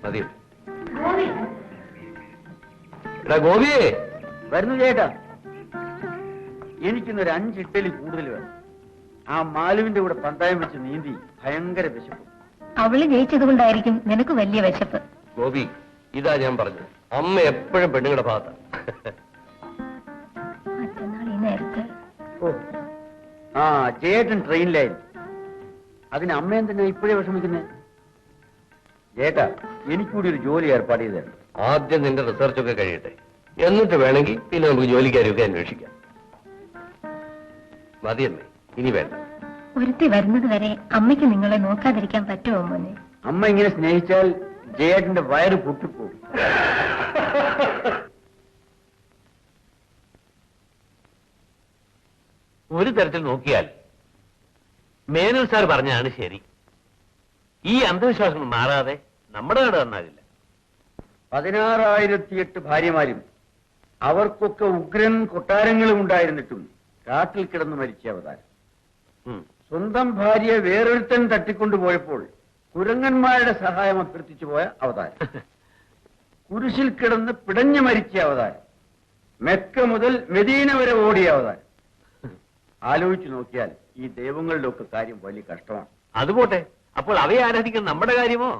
മതിയോ? എടാ ഗോപിയേ, വരുന്നു ചേട്ടാ. എനിക്കിന്നൊരു 5 ഇഡ്ഡലി കൂടുതൽ വേണം. ആ മാലുവിന്റെ കൂടെ പന്തായം വെച്ച് നീന്തി ഭയങ്കര വിശപ്പ്. അവള് ജയിച്ചത് കൊണ്ടായിരിക്കും നിനക്ക് വലിയ വിശപ്പ്. ഗോപി, ഇതാ ഞാൻ പറഞ്ഞത്, അമ്മ എപ്പോഴും പെണ്ണുങ്ങളുടെ ഭാഗത്താണ്. മറ്റന്നാൾ ഈ നേരത്ത്. ആ ചേട്ടൻ ട്രെയിനിലായിരുന്നു. അതിന് അമ്മ എന്തിനാ ഇപ്പോഴേ വിഷമിക്കുന്നത്? ചേട്ടാ, എനിക്കൂടി ഒരു ജോലി ഏർപ്പാട് ചെയ്ത് തരണം. ആദ്യം നിന്റെ റിസർച്ചൊക്കെ കഴിയട്ടെ, എന്നിട്ട് വേണമെങ്കിൽ പിന്നെ നമുക്ക് ജോലിക്കാരൊക്കെ അന്വേഷിക്കാം. മതിയമ്മേ, ഇനി വേണ്ട. ഒരുത്തി വരുന്നത് വരെ അമ്മയ്ക്ക് നിങ്ങളെ നോക്കാതിരിക്കാൻ പറ്റുമോ മോനെ? അമ്മ ഇങ്ങനെ സ്നേഹിച്ചാൽ ജയേട്ടന്റെ വയറ് പൊട്ടിപ്പോകും. ഒരു തരത്തിൽ നോക്കിയാൽ മേനൽ സാർ പറഞ്ഞാണ് ശരി. ഈ അന്ധവിശ്വാസം മാറാതെ നമ്മുടെ നാട് നന്നാകില്ല. 16,008 ഭാര്യമാരും അവർക്കൊക്കെ ഉഗ്രൻ കൊട്ടാരങ്ങളും ഉണ്ടായിരുന്നിട്ടും കാട്ടിൽ കിടന്ന് മരിച്ച അവതാരം. സ്വന്തം ഭാര്യയെ വേറൊരുത്തൻ തട്ടിക്കൊണ്ടുപോയപ്പോൾ കുരങ്ങന്മാരുടെ സഹായം അഭ്യർത്ഥിച്ചു പോയ അവതാരം. കുരിശിൽ കിടന്ന് പിടഞ്ഞു മരിച്ച അവതാരം. മെക്ക മുതൽ മെദീന വരെ ഓടിയ അവതാരം. ആലോചിച്ചു നോക്കിയാൽ ഈ ദൈവങ്ങളുടെ ഒക്കെ കാര്യം വലിയ കഷ്ടമാണ്. അതുപോട്ടെ, അപ്പോൾ അവയെ ആരാധിക്കുന്ന നമ്മുടെ കാര്യമോ?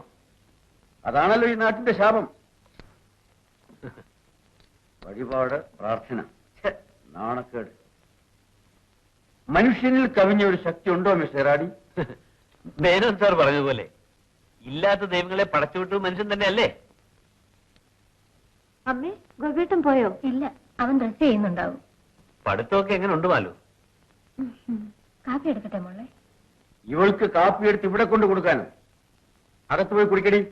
അതാണല്ലോ ഈ നാട്ടിന്റെ ശാപം. വഴിപാട്, പ്രാർത്ഥന, നാണക്കേട്. മനുഷ്യനിൽ കവിഞ്ഞ ഒരു ശക്തി ഉണ്ടോ മിസ്റ്റർ റാഡി? മേനോൻ സാർ പറഞ്ഞതുപോലെ ഇല്ലാത്ത ദൈവങ്ങളെ പടച്ചുവിട്ടു മനുഷ്യൻ തന്നെയല്ലേ? അമ്മേ, ഗോപിയേട്ടൻ പോയോ? ഇല്ല, അവൻ ഡ്രസ് ചെയ്യുന്നുണ്ടാവും. പഠിത്തമൊക്കെ എങ്ങനെ ഉണ്ട് മാലു? കാപ്പി എടുക്കട്ടെ മോളെ? ഇവൾക്ക് കാപ്പി എടുത്ത് ഇവിടെ കൊണ്ട് കൊടുക്കാനും. അകത്ത് പോയി കുടിക്കടി.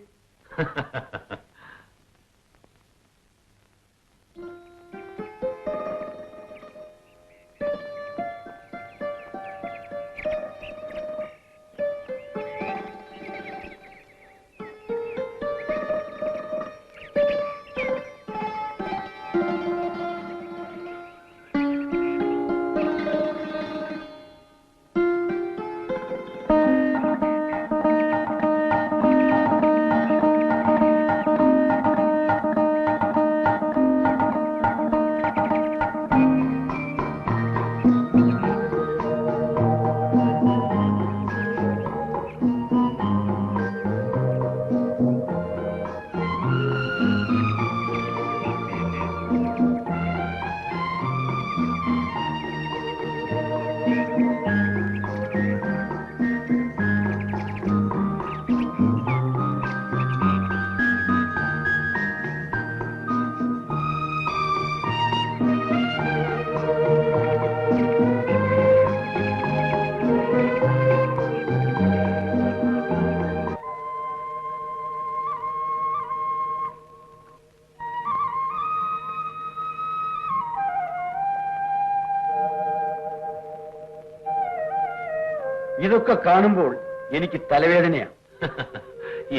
ഇതൊക്കെ കാണുമ്പോൾ എനിക്ക് തലവേദനയാണ്.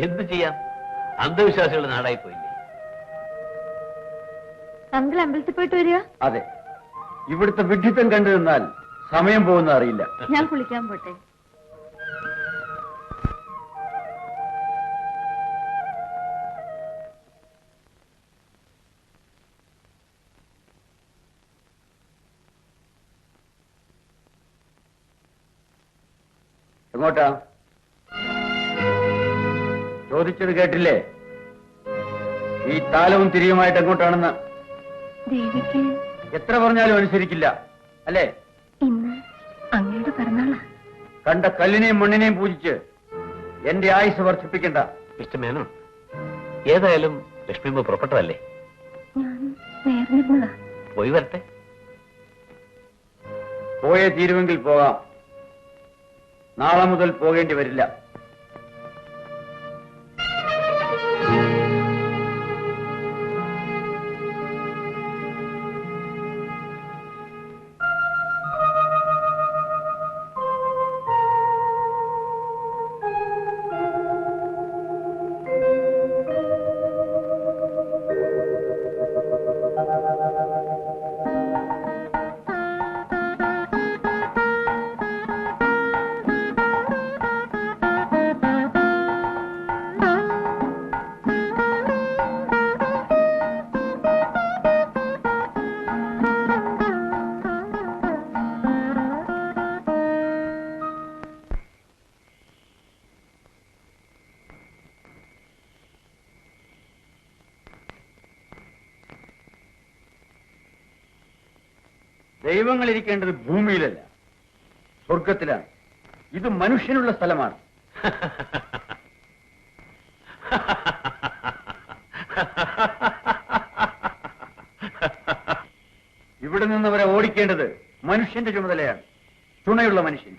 എന്ത് ചെയ്യാം, അന്ധവിശ്വാസികളുടെ നാടായി പോയില്ലേ. അങ്കിൾ അമ്പലത്തിൽ പോയിട്ട് വരിക. അതെ, ഇവിടുത്തെ വിഡ്ഢിത്തം കണ്ടു നിന്നാൽ സമയം പോകുന്ന അറിയില്ല. ഞാൻ കുളിക്കാൻ പോട്ടെ. എങ്ങോട്ടാ? ചോദിച്ചത് കേട്ടില്ലേ? ഈ താലവും തിരിയുമായിട്ട് എങ്ങോട്ടാണെന്ന്. ദേവിക്ക് എത്ര പറഞ്ഞാലും അനുസരിക്കില്ല അല്ലേ? ഇന്ന് അങ്ങയുടെ പിറന്നാളാ. കണ്ട കല്ലിനെയും മണ്ണിനെയും പൂജിച്ച് എന്റെ ആയുസ് വർദ്ധിപ്പിക്കണ്ട. മിസ്റ്റർ മേനോൻ, ഏതായാലും ലക്ഷ്മിയമ്മ പുറപ്പെട്ടതല്ലേ, ഞാൻ നേർന്നിരുന്നതാ. പോയി വരട്ടെ. പോയേ തീരുമെങ്കിൽ പോകാം. നാളെ മുതൽ പോകേണ്ടി വരില്ല. ദൈവങ്ങൾ ഇരിക്കേണ്ടത് ഭൂമിയിലല്ല, സ്വർഗത്തിലാണ്. ഇത് മനുഷ്യനുള്ള സ്ഥലമാണ്. ഇവിടെ നിന്നവരെ ഓടിക്കേണ്ടത് മനുഷ്യന്റെ ചുമതലയാണ്, തുണയുള്ള മനുഷ്യൻ.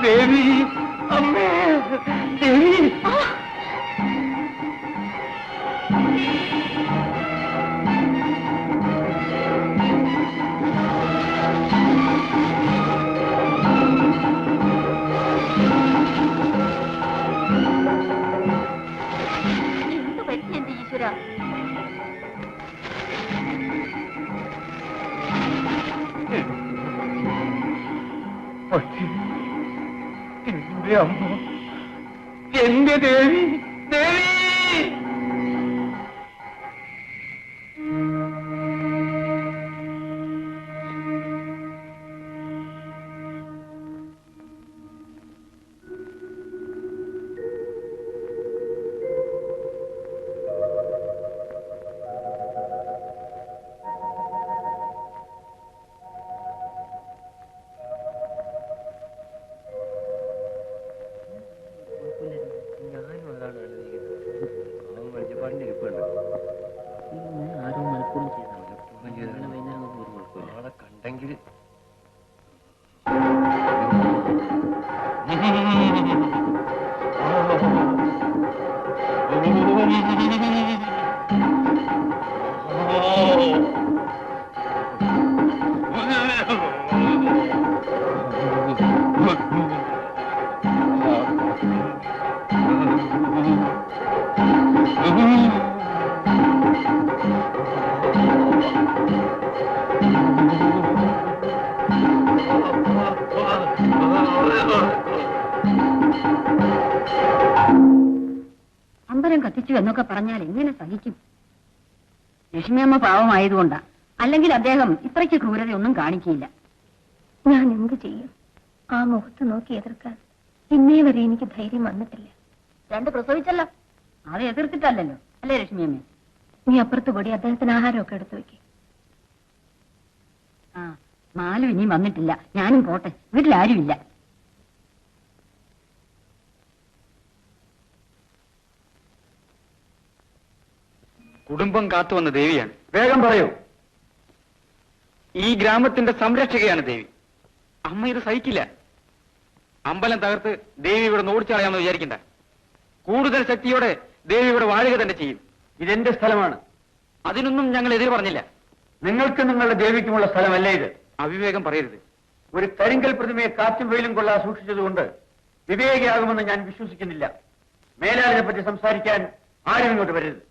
ദേവി, അമ്മേ, ദേവി. എന്ത് പറ്റി എന്റെ ഈശ്വര? എന്റെ അമ്മ, എന്റെ ദേവി, ദേവി. കണ്ടെങ്കിൽ അമ്പലം കത്തിച്ചു എന്നൊക്കെ പറഞ്ഞാൽ എങ്ങനെ സഹിക്കും? ലക്ഷ്മിയമ്മ പാവമായതുകൊണ്ടാ, അല്ലെങ്കിൽ അദ്ദേഹം ഇത്രയ്ക്ക് ക്രൂരതയൊന്നും കാണിക്കില്ല. ഞാൻ എന്ത് ചെയ്യും? ആ മുഖത്ത് നോക്കി എതിർക്കാൻ ഇന്നേ വരെ എനിക്ക് ധൈര്യം വന്നിട്ടില്ല. രണ്ട് പ്രസവിച്ചല്ലോ, അത് എതിർത്തിട്ടല്ലല്ലോ അല്ലേ ലക്ഷ്മിയമ്മേ? നീ അപ്പുറത്ത് കൂടി അദ്ദേഹത്തിന് ആഹാരമൊക്കെ എടുത്തു വെക്കേ. ആ, മാലു ഇനിയും വന്നിട്ടില്ല, ഞാനും പോട്ടെ, വീട്ടിലാരുമില്ല. കുടുംബം കാത്തുവന്ന ദേവിയാണ്. വേഗം പറയൂ. ഈ ഗ്രാമത്തിന്റെ സംരക്ഷകയാണ് ദേവി. അമ്മ ഇത് സഹിക്കില്ല. അമ്പലം തകർത്ത് ദേവി ഇവിടെ ഓടിച്ചളയാമെന്ന് വിചാരിക്കണ്ട. കൂടുതൽ ശക്തിയോടെ ദേവി ഇവിടെ വാഴുക തന്നെ ചെയ്യും. ഇതെന്റെ സ്ഥലമാണ്. അതിനൊന്നും ഞങ്ങൾ എതിര് പറഞ്ഞില്ല. നിങ്ങൾക്ക് നിങ്ങളുടെ ദേവിക്കുമുള്ള സ്ഥലമല്ല ഇത്. അവിവേകം പറയരുത്. ഒരു കരിങ്കൽ പ്രതിമയെ കാറ്റും വെയിലും കൊള്ളാൻ സൂക്ഷിച്ചതുകൊണ്ട് വിവേകിയാകുമെന്ന് ഞാൻ വിശ്വസിക്കുന്നില്ല. മേലാളിനെ പറ്റി സംസാരിക്കാൻ ആരും ഇങ്ങോട്ട് വരരുത്.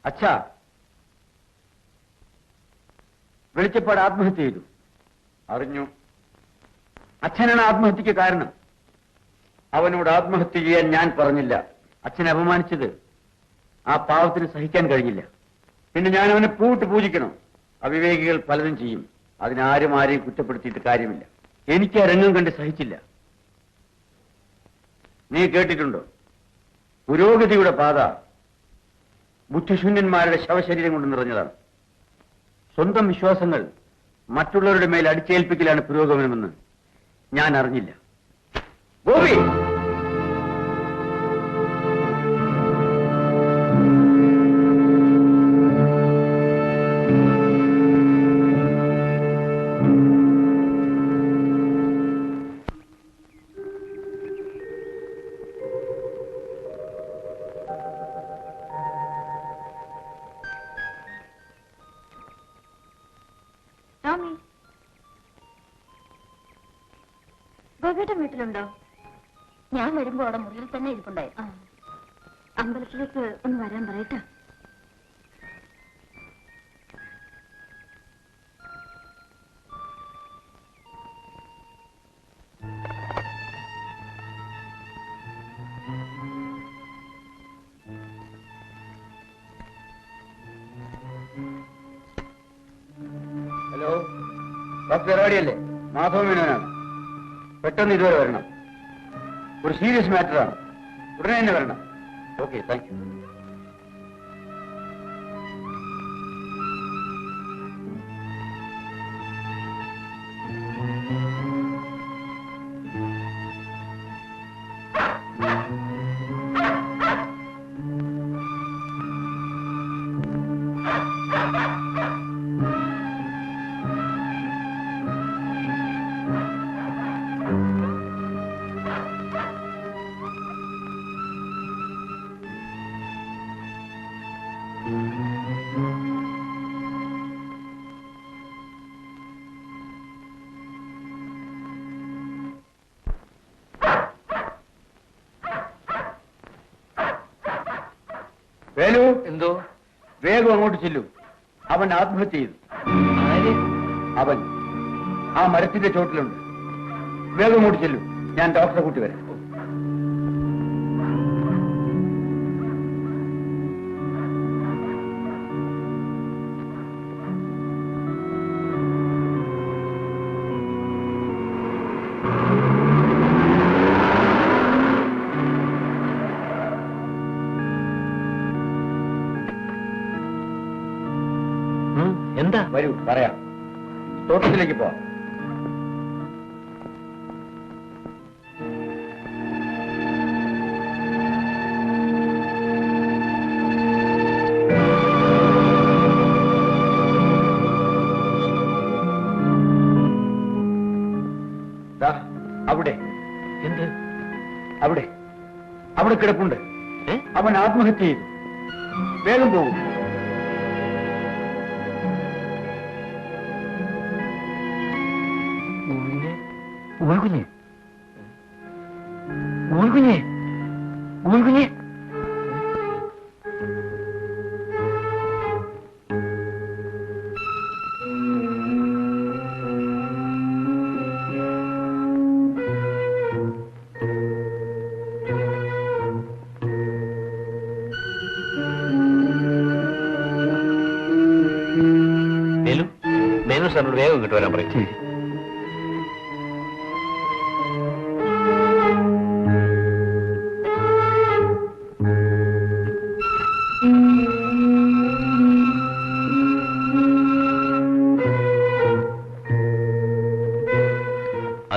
അച്ഛാ, വെളിച്ചപ്പാട് ആത്മഹത്യ ചെയ്തു. അറിഞ്ഞു. അച്ഛനാണ് ആത്മഹത്യക്ക് കാരണം. അവനോട് ആത്മഹത്യ ചെയ്യാൻ ഞാൻ പറഞ്ഞില്ല. അച്ഛനെ അപമാനിച്ചത് ആ പാവത്തിന് സഹിക്കാൻ കഴിഞ്ഞില്ല. പിന്നെ ഞാൻ അവനെ പൂട്ട് പൂജിക്കണം. അവിവേകികൾ പലതും ചെയ്യും. അതിനാരും ആരെയും കുറ്റപ്പെടുത്തിയിട്ട് കാര്യമില്ല. എനിക്ക് ആ രംഗം കണ്ട് സഹിച്ചില്ല. നീ കേട്ടിട്ടുണ്ടോ? പുരോഗതിയുടെ പാത ബുദ്ധിശൂന്യന്മാരുടെ ശവശരീരം കൊണ്ട് നിറഞ്ഞതാണ്. സ്വന്തം വിശ്വാസങ്ങൾ മറ്റുള്ളവരുടെ മേൽ അടിച്ചേൽപ്പിക്കലാണ് പുരോഗമനമെന്ന് ഞാൻ അറിഞ്ഞില്ല. ഗോപി, ഗോപിയേട്ടൻ വീട്ടിലുണ്ടോ? ഞാൻ വരുമ്പോ അവിടെ മുറിയിൽ തന്നെ ഇരിപ്പുണ്ടായിരുന്നു. അമ്പലത്തിലേക്ക് ഒന്ന് വരാൻ പറയട്ടെ. ഹലോ, ഡോക്ടർ പരിപാടിയല്ലേ? മാധവ മേനോനാണ്. പെട്ടെന്ന് ഇതുവരെ വരണം. ഒരു സീരിയസ് മാറ്ററാണ്. ഉടനെ തന്നെ വരണം. Okay, thank you. വേലു, എന്തോ? വേഗം അങ്ങോട്ട് ചെല്ലൂ. അവൻ ആത്മഹത്യ ചെയ്തു. അവൻ ആ മരത്തിന്റെ ചോട്ടിലുണ്ട്. വേഗം അങ്ങോട്ട് ചെല്ലൂ. ഞാൻ ഡോക്ടറെ കൂട്ടി വരാം. എന്താ? വരൂ, പറയാം. തോട്ടത്തിലേക്ക് പോവാം. അവിടെ എന്ത്? അവിടെ അവിടെ കിടപ്പുണ്ട്. അവൻ ആത്മഹത്യ ചെയ്തു. വേഗം പോകും. ഊൽകുഞ്ഞ് ഊൽകുഞ്ഞ് ഊൽകുഞ്ഞ് മേനു സാറിനോട് വേഗം ഇങ്ങോട്ട് വരാൻ പറയും.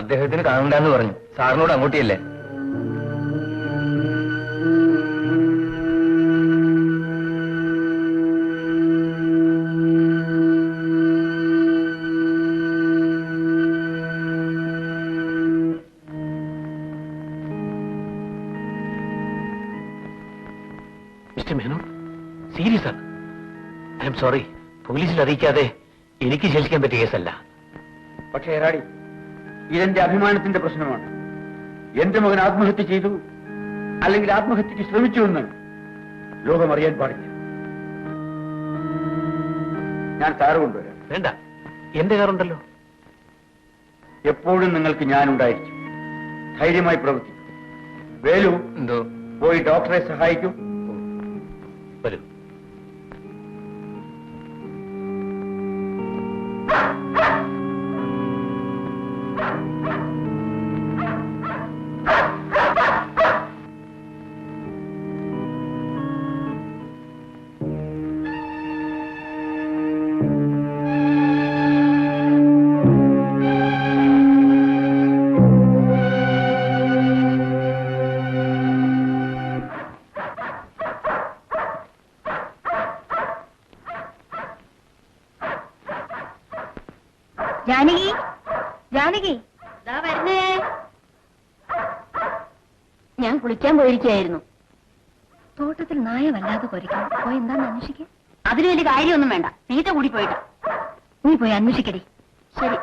അദ്ദേഹത്തിന് കാണണ്ടെന്ന് പറഞ്ഞു. സാറിനോട് അങ്ങോട്ടിയല്ലേ? മിസ്റ്റർ മേനോൻ, സീരിയസ് ആണ്. I am sorry. പോലീസിൽ അറിയിക്കാതെ എനിക്ക് ശേഷിക്കാൻ പറ്റിയ കേസല്ല. പക്ഷേ ഏറാടി, ഇതെന്റെ അഭിമാനത്തിന്റെ പ്രശ്നമാണ്. എന്റെ മകൻ ആത്മഹത്യ ചെയ്തു അല്ലെങ്കിൽ ആത്മഹത്യക്ക് ശ്രമിച്ചു എന്ന് ലോകം അറിയാൻ പാടില്ല. ഞാൻ കാറ് കൊണ്ടുവരാം. വേണ്ട, എന്റെ കാറുണ്ടല്ലോ. എപ്പോഴും നിങ്ങൾക്ക് ഞാനുണ്ടായിരിക്കും. ധൈര്യമായി പ്രവർത്തിക്കും. വേലു, എന്തോ? പോയി ഡോക്ടറെ സഹായിക്കൂ. വരൂ. ജാനകി, ജാനകി, വരുന്നേ. ഞാൻ കുളിക്കാൻ പോയിരിക്കുകയായിരുന്നു. തോട്ടത്തിൽ നായ വല്ലാതെ കുരയ്ക്കുന്നു. പോയി എന്താന്ന് അന്വേഷിക്കുക. അതിന് വലിയ കാര്യമൊന്നും വേണ്ട. തീറ്റ കൂടി പോയിട്ടാ. നീ പോയി അന്വേഷിക്കടി. ശരി.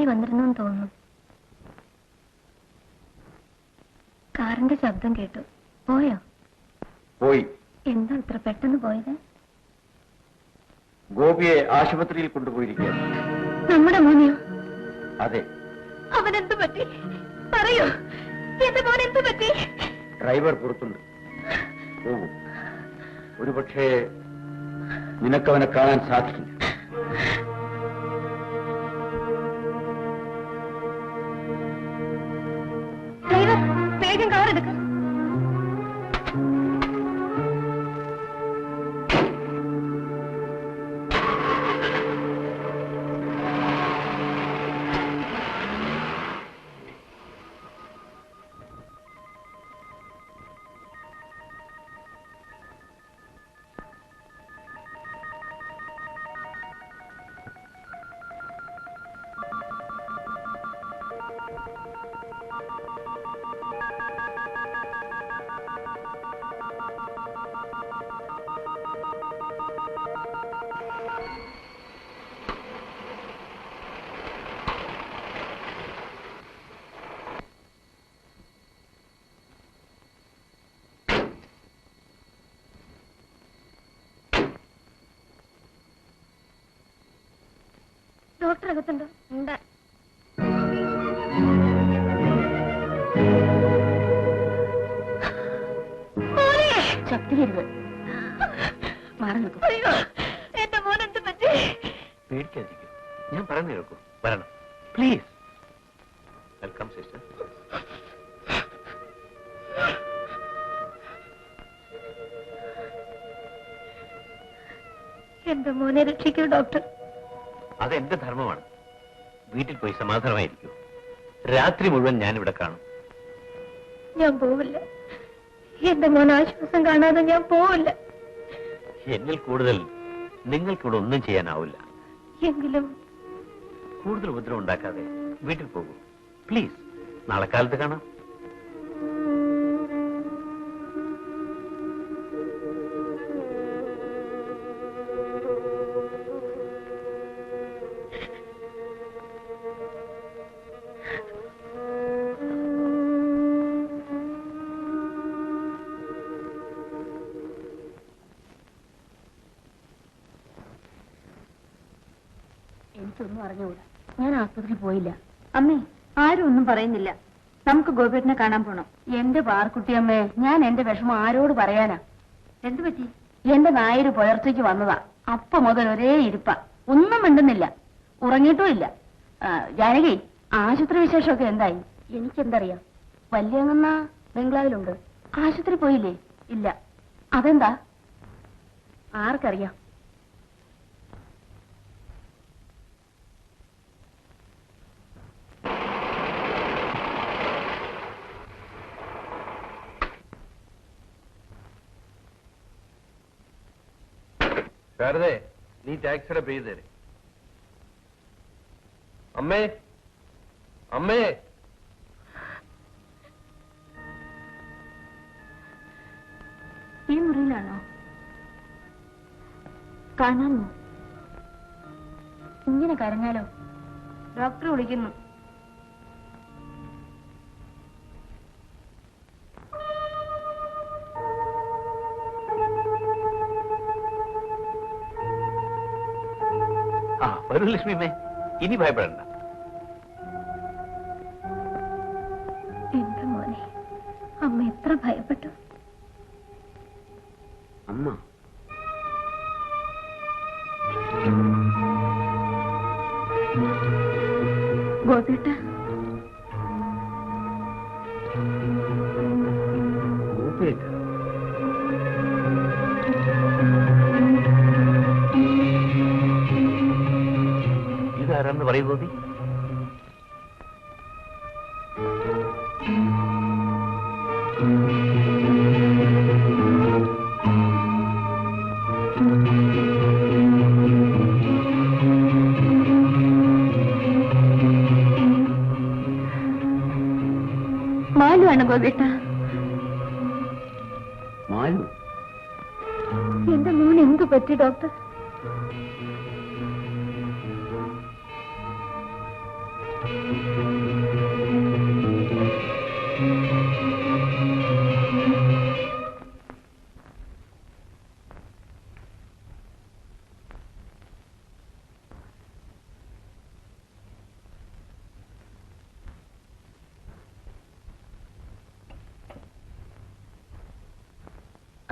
വന്നിരുന്നു തോന്നുന്നു. കാറിന്റെ ശബ്ദം കേട്ടു. പോയോ? പോയി. എന്താ ഇത്ര പെട്ടെന്ന് പോയത്? ഗോപിയെ ആശുപത്രിയിൽ കൊണ്ടുപോയിരിക്കുകയാണ്. നമ്മുടെ മോനെയോ? അതെ. അവനെന്തു പറ്റി? പറയൂ, എന്റെ മോൻ എന്തു പറ്റി? ഡ്രൈവർ പുറത്തുണ്ട്. പോകും. ഒരുപക്ഷെ നിനക്കവനെ കാണാൻ സാധിക്കില്ല. ഡ്രൈവർ, വേഗം കാർ എടുക്ക. ഡോക്ടർ അകത്തുണ്ടോ? ഉണ്ട്. ശക്തിയരുത്, മാറി നിൽക്കും. എന്റെ മോൻ എന്ത് പറ്റി? പേടിക്കാതിരിക്കും, ഞാൻ പറഞ്ഞു കേൾക്കൂ. വരണം പ്ലീസ്. Welcome sister. എന്റെ മോനെ രക്ഷിക്കൂ ഡോക്ടർ. അതെന്റെ ധർമ്മമാണ്. വീട്ടിൽ പോയി സമാധാനമായിരിക്കൂ. രാത്രി മുഴുവൻ ഞാനിവിടെ കാണും. ഞാൻ പോവില്ല. എന്റെ മോൻ ആശ്വാസം കാണാതെ ഞാൻ പോവില്ല. എന്നിൽ കൂടുതൽ നിങ്ങൾക്കിവിടെ ഒന്നും ചെയ്യാനാവില്ല. എങ്കിലും കൂടുതൽ ഉപദ്രവം ഉണ്ടാക്കാതെ വീട്ടിൽ പോകൂ പ്ലീസ്. നാളെ കാലത്ത് കാണാം. എനിക്കൊന്നും അറിഞ്ഞുകൂടാ. ഞാൻ ആസ്പത്രിയിൽ പോയില്ല. അമ്മേ, ആരും ഒന്നും പറയുന്നില്ല. നമുക്ക് ഗോപേട്ടനെ കാണാൻ പോണം. എന്റെ പാർക്കുട്ടിയമ്മേ, ഞാൻ എന്റെ വിഷമം ആരോട് പറയാനാ? എന്തു പറ്റി? എന്റെ നായര് പുലർച്ചയ്ക്ക് വന്നതാ. അപ്പ മുതൽ ഒരേ ഇരിപ്പ, ഒന്നും മിണ്ടുന്നില്ല, ഉറങ്ങിയിട്ടും ഇല്ല. ജാനകി, ആശുപത്രി വിശേഷമൊക്കെ എന്തായി? എനിക്കെന്തറിയാം. വല്യങ്ങന്ന ബംഗ്ലാവിലുണ്ട്. ആശുപത്രി പോയില്ലേ? ഇല്ല. അതെന്താ? ആർക്കറിയാം? ശാരദേ, നീ ടാക്സിയുടെ പേ ചെയ്തേ. അമ്മേ, അമ്മേ. ഈ മുറിയിലാണോ? കാണാമോ? ഇങ്ങനെ കരഞ്ഞാലോ? ഡോക്ടർ വിളിക്കുന്നു. വരൂ ലക്ഷ്മിയമ്മേ, ഇനി ഭയപ്പെടണ്ട. എന്റെ മോനെ, അമ്മ എത്ര ഭയപ്പെട്ടു. അമ്മ ഗോപേട്ട, ഇതാരാന്ന് പറയൂ ഗോപി. മാലുവാണ് ഗോപേട്ട. മാലു? എന്റെ മോൻ എന്തു പറ്റി ഡോക്ടർ?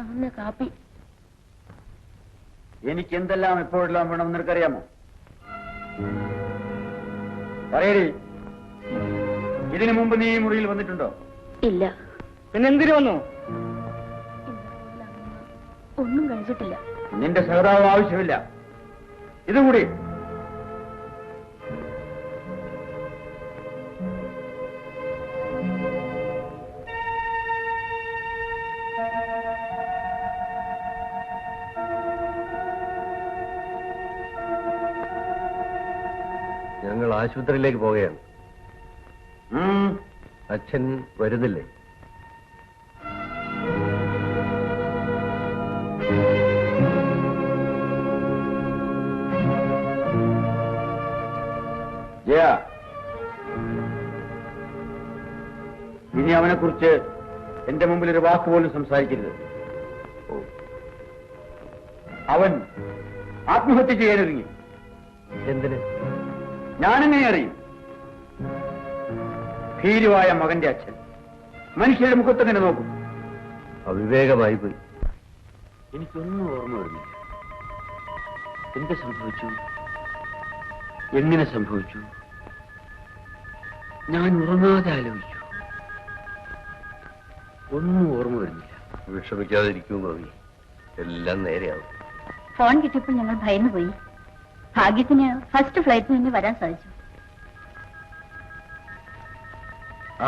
അന്ന കാപ്പി. എനിക്ക് എന്തെല്ലാം എപ്പോഴെല്ലാം വേണമെന്ന് നിനക്കറിയാമോ? പറയടി, ഇതിനു മുമ്പ് നീ ഈ മുറിയിൽ വന്നിട്ടുണ്ടോ? ഇല്ല. പിന്നെന്തിനു വന്നു? ഒന്നും കഴിച്ചിട്ടില്ല. നിന്റെ സഹതാപം ആവശ്യമില്ല. ഇതുകൂടി. ഞങ്ങൾ ആശുപത്രിയിലേക്ക് പോവുകയാണ്. അച്ഛൻ വരുന്നില്ലേ? ജയ, ഇനി അവനെ കുറിച്ച് എന്റെ മുമ്പിൽ ഒരു വാക്ക് പോലും സംസാരിക്കരുത്. അവൻ ആത്മഹത്യ ചെയ്യാനൊരുങ്ങി. എന്തിന്? ഞാനെങ്ങനെ അറിയും? ഭീരുവായ മകന്റെ അച്ഛൻ മനുഷ്യരുടെ മുഖത്തെങ്ങനെ നോക്കും? അവിവേകമായി പോയി. എനിക്കൊന്നും ഓർമ്മ വരുന്നില്ല. എന്ത് സംഭവിച്ചു? എങ്ങനെ സംഭവിച്ചു? ഞാൻ ഉറങ്ങാതെ ആലോചിച്ചു. ഒന്നും ഓർമ്മ വരുന്നില്ല. വിഷമിക്കാതിരിക്കൂ ഗോപി, എല്ലാം നേരെയാവും. ഫോൺ കിട്ടിയപ്പോൾ ഞങ്ങൾ ഭയന്നു പോയി. ഭാഗ്യത്തിന് ഫസ്റ്റ് ഫ്ലൈറ്റിന് തന്നെ വരാൻ സാധിച്ചു.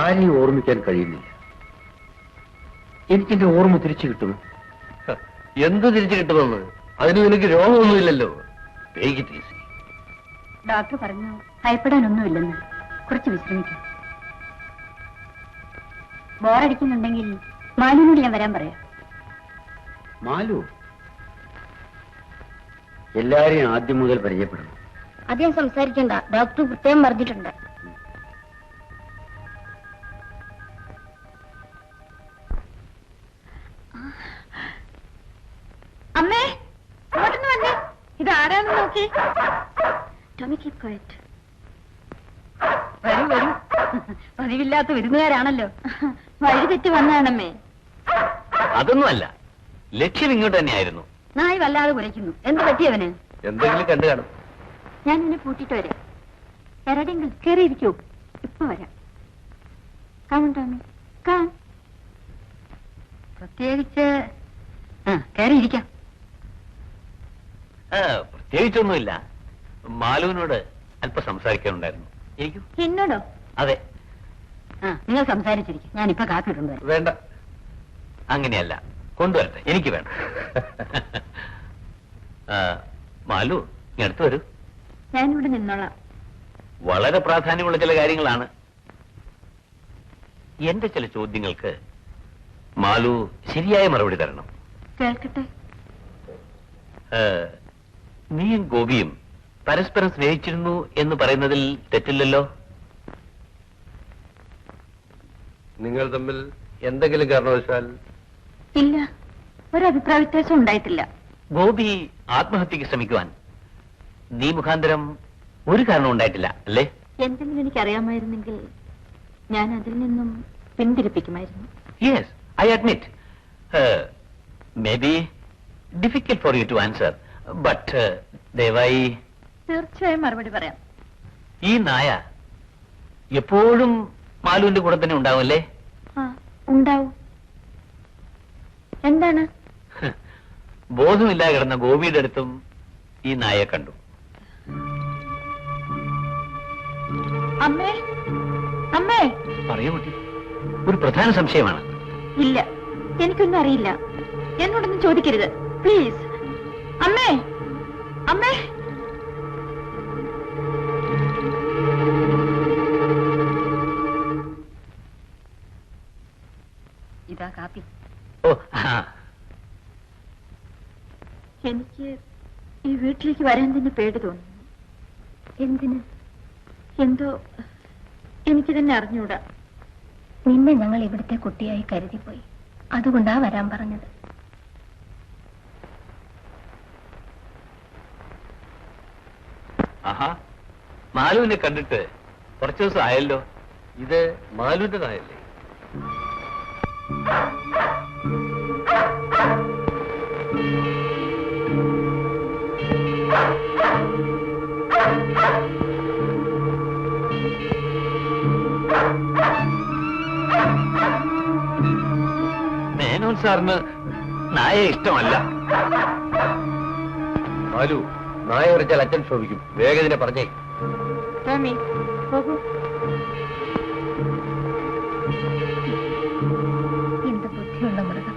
ആരെയും ഓർമ്മിക്കാൻ കഴിയുന്നില്ല. എനിക്കെന്റെ ഓർമ്മ തിരിച്ചു കിട്ടുമോ? എന്ത് തിരിച്ചു കിട്ടുമെന്ന്? അതിന് നിനക്ക് രോഗമൊന്നുമില്ലല്ലോ. ഡോക്ടർ പറഞ്ഞു ഭയപ്പെടാനൊന്നുമില്ലെന്ന്. കുറച്ച് വിശ്രമിക്കാം. ബോറടിക്കുന്നുണ്ടെങ്കിൽ മാലിനോട് ഞാൻ വരാൻ പറയാം. മാലു എല്ലാരെയും ആദ്യം മുതൽ പരിചയപ്പെടണം. അധികം സംസാരിക്കണ്ട, ഡോക്ടർ പ്രത്യേകം പറഞ്ഞിട്ടുണ്ട്. അമ്മേ, ഇങ്ങോട്ടൊന്ന് വന്നേ. ഇത് ആരാണെന്ന് നോക്കി. Tommy keep quiet. വരൂ വരൂ. പതിവില്ലാത്ത വിരുന്നുകാരാണല്ലോ. വഴി തെറ്റി വന്നതാണമ്മേ. അതൊന്നുമല്ല, ലക്ഷ്യം ഇങ്ങോട്ട് തന്നെയായിരുന്നു. നായി വല്ലാതെ കുരയ്ക്കുന്നു. എന്ത് പറ്റിയവന്? എന്തെങ്കിലും കണ്ടു കാണും. ഞാൻ എന്നെ കൂട്ടിയിട്ട് വരാം. എവിടെയെങ്കിലും കയറിയിരിക്കൂ. ഇപ്പൊ വരാം. കാണും കാൺ. പ്രത്യേകിച്ച് കയറിയിരിക്കാം. പ്രത്യേകിച്ചൊന്നുമില്ല. മാലുവിനോട് അല്പം സംസാരിക്കാനുണ്ടായിരുന്നു. എന്നോടോ? അതെ. നിങ്ങൾ സംസാരിച്ചിരിക്കും. ഞാനിപ്പോ കാപ്പി ഇട്ടുണ്ട്. വേണ്ട, അങ്ങനെയല്ല, കൊണ്ടുവരട്ടെ. എനിക്ക് വേണം. മാലു, ഇനി അടുത്ത് വരൂ. ഞാനിവിടെ നിന്നോളാം. വളരെ പ്രാധാന്യമുള്ള ചില കാര്യങ്ങളാണ്. എന്റെ ചില ചോദ്യങ്ങൾക്ക് മാലു ശരിയായ മറുപടി തരണം. കേൾക്കട്ടെ. നീയും ഗോപിയും പരസ്പരം സ്നേഹിച്ചിരുന്നു എന്ന് പറയുന്നതിൽ തെറ്റില്ലല്ലോ. നിങ്ങൾ തമ്മിൽ എന്തെങ്കിലും കാരണവശാൽ? ഇല്ല, ഒരഭിപ്രായ വ്യത്യാസം ഉണ്ടായിട്ടില്ല. ഗോപി ആത്മഹത്യക്ക് ശ്രമിക്കുവാൻ നീ മുഖാന്തരം ഒരു കാരണം ഉണ്ടായിട്ടില്ല അല്ലേ? എന്തെങ്കിലും എനിക്കറിയാമായിരുന്നെങ്കിൽ ഞാൻ അതിൽ നിന്നും പിന്തിരിപ്പിക്കുമായിരുന്നു. Yes, I admit. May be difficult for you to answer, but ദയവായി തീർച്ചയായും മറുപടി പറയാം. ഈ നായ എപ്പോഴും മാലുവിന്റെ കൂടെ തന്നെ ഉണ്ടാവുമല്ലേ? ഉണ്ടാവും. എന്താണ്? ബോധമില്ലാതെ കിടന്ന ഗോപിയുടെ അടുത്തും ഈ നായയെ കണ്ടു. അമ്മേ, അമ്മേ. പറയൂ കുട്ടി, ഒരു പ്രധാന സംശയമാണ്. ഇല്ല, എനിക്കൊന്നും അറിയില്ല. എന്നോടൊന്നും ചോദിക്കരുത് പ്ലീസ്. അമ്മേ, അമ്മേ. ഇതാ കാപ്പി. ഓ, എനിക്ക് ഈ വീട്ടിലേക്ക് വരാൻ തന്നെ പേടി തോന്നുന്നു. എന്തിന്? എന്തോ എനിക്ക് തന്നെ അറിഞ്ഞൂടാ. നിന്നെ ഞങ്ങൾ ഇവിടുത്തെ കുട്ടിയായി കരുതിപ്പോയി. അതുകൊണ്ടാ വരാൻ പറഞ്ഞത്. ആഹാ, മാലുവിനെ കണ്ടിട്ട് കുറച്ചു ദിവസം ആയല്ലോ. ഇത് മാലുവിന്റെ നായല്ലേ? മേനോൻ സാറിന് നായ ഇഷ്ടമല്ല. മാലു, നായ ഉരച്ചാൽ അച്ഛൻ ശോഭിക്കും. വേഗത്തിനെ പറഞ്ഞേ. ടോമി, പോകൂ. എന്ത് ബുദ്ധിയുള്ള മൃഗം.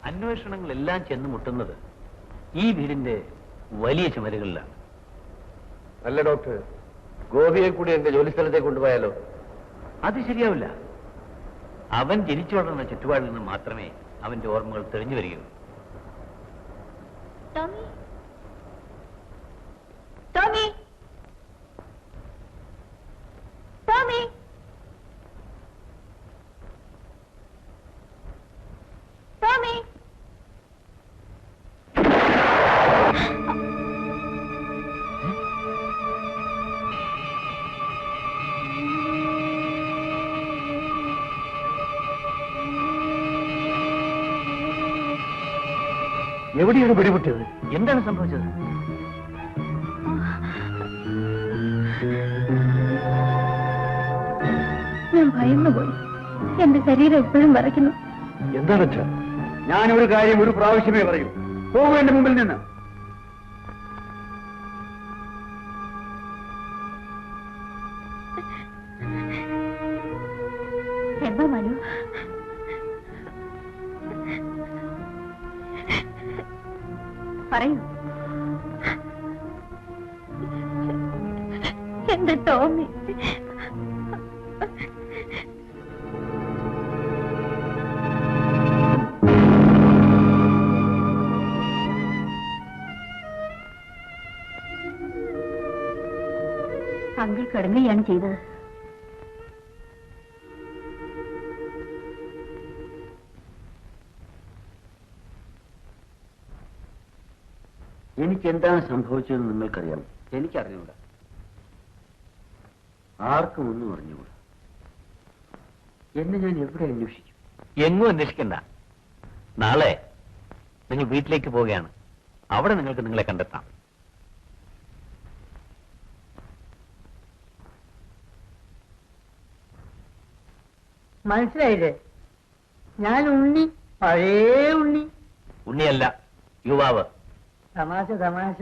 അന്വേഷണങ്ങളെല്ലാം ചെന്ന് മുട്ടുന്നത് ഈ വീടിന്റെ വലിയ ചുമരുകളിലാണ്. അല്ല ഡോക്ടർ, ഗോപിയെ കൂടി എന്റെ ജോലി സ്ഥലത്തേക്ക് കൊണ്ടുപോയാലോ? അത് ശരിയാവില്ല. അവൻ ജനിച്ചു വളർന്ന ചുറ്റുപാടിൽ നിന്ന് മാത്രമേ അവന്റെ ഓർമ്മകൾ തെളിഞ്ഞു വരികയുള്ളൂ. ടോമി, ടോമി, ടോമി. എവിടെയാണ് പിടിപെട്ടത്? എന്താണ് സംഭവിച്ചത്? ഞാൻ ഭയന്നുപോയി. എന്റെ ശരീരം എപ്പോഴും വിറയ്ക്കുന്നു. എന്താണ് അച്ഛാ? ഞാനൊരു കാര്യം ഒരു പ്രാവശ്യമേ പറയൂ. പോകൂ എന്റെ മുമ്പിൽ നിന്ന്. എന്താ മനു? പറയൂ. എന്റെ ടോമി അങ്കിൾ കിടങ്ങുകയാണ് ചെയ്തത്. എനിക്ക് എന്താണ് സംഭവിച്ചതെന്ന് നിങ്ങൾക്കറിയാം. എനിക്കറിഞ്ഞൂടാ. ആർക്കും ഒന്നും അറിഞ്ഞുകൂടാ. എന്നെ ഞാൻ എവിടെ അന്വേഷിക്കും? എങ്ങും അന്വേഷിക്കണ്ട. നാളെ നിങ്ങൾ വീട്ടിലേക്ക് പോവുകയാണ്. അവിടെ നിങ്ങൾക്ക് നിങ്ങളെ കണ്ടെത്താം. മനസ്സിലായില്ലേ? ഞാൻ ഉണ്ണി, പഴയ ഉണ്ണി. ഉണ്ണിയല്ല, യുവാവ്. തമാശ തമാശ.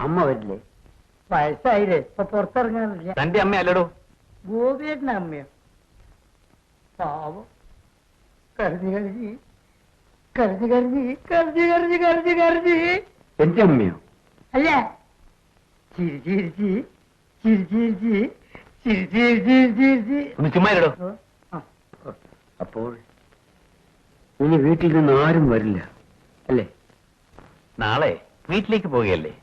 അമ്മ വരില്ലേ? വയസ്സായില്ലേ, ഇപ്പൊ പുറത്തിറങ്ങാറില്ല. തന്റെ അമ്മ അല്ലടോ? ഗോപിയേട്ടന്റെ അമ്മയോ? പാവം. കരഞ്ഞു കരഞ്ഞി കരഞ്ഞു കരഞ്ഞി കരഞ്ഞു കരഞ്ഞു കരഞ്ഞു കരഞ്ഞി. എന്റെ അമ്മയോ? അല്ല, ചിരി ചിരിച്ചി ചിരി ചിരിച്ചി ചിരി ചിരി ചിരി ചിരിച്ചി. ഒന്ന് ചുമ്മാരിടോ. അപ്പോൾ ഇനി വീട്ടിൽ നിന്ന് ആരും വരില്ല അല്ലേ? നാളെ വീട്ടിലേക്ക് പോവുകയല്ലേ,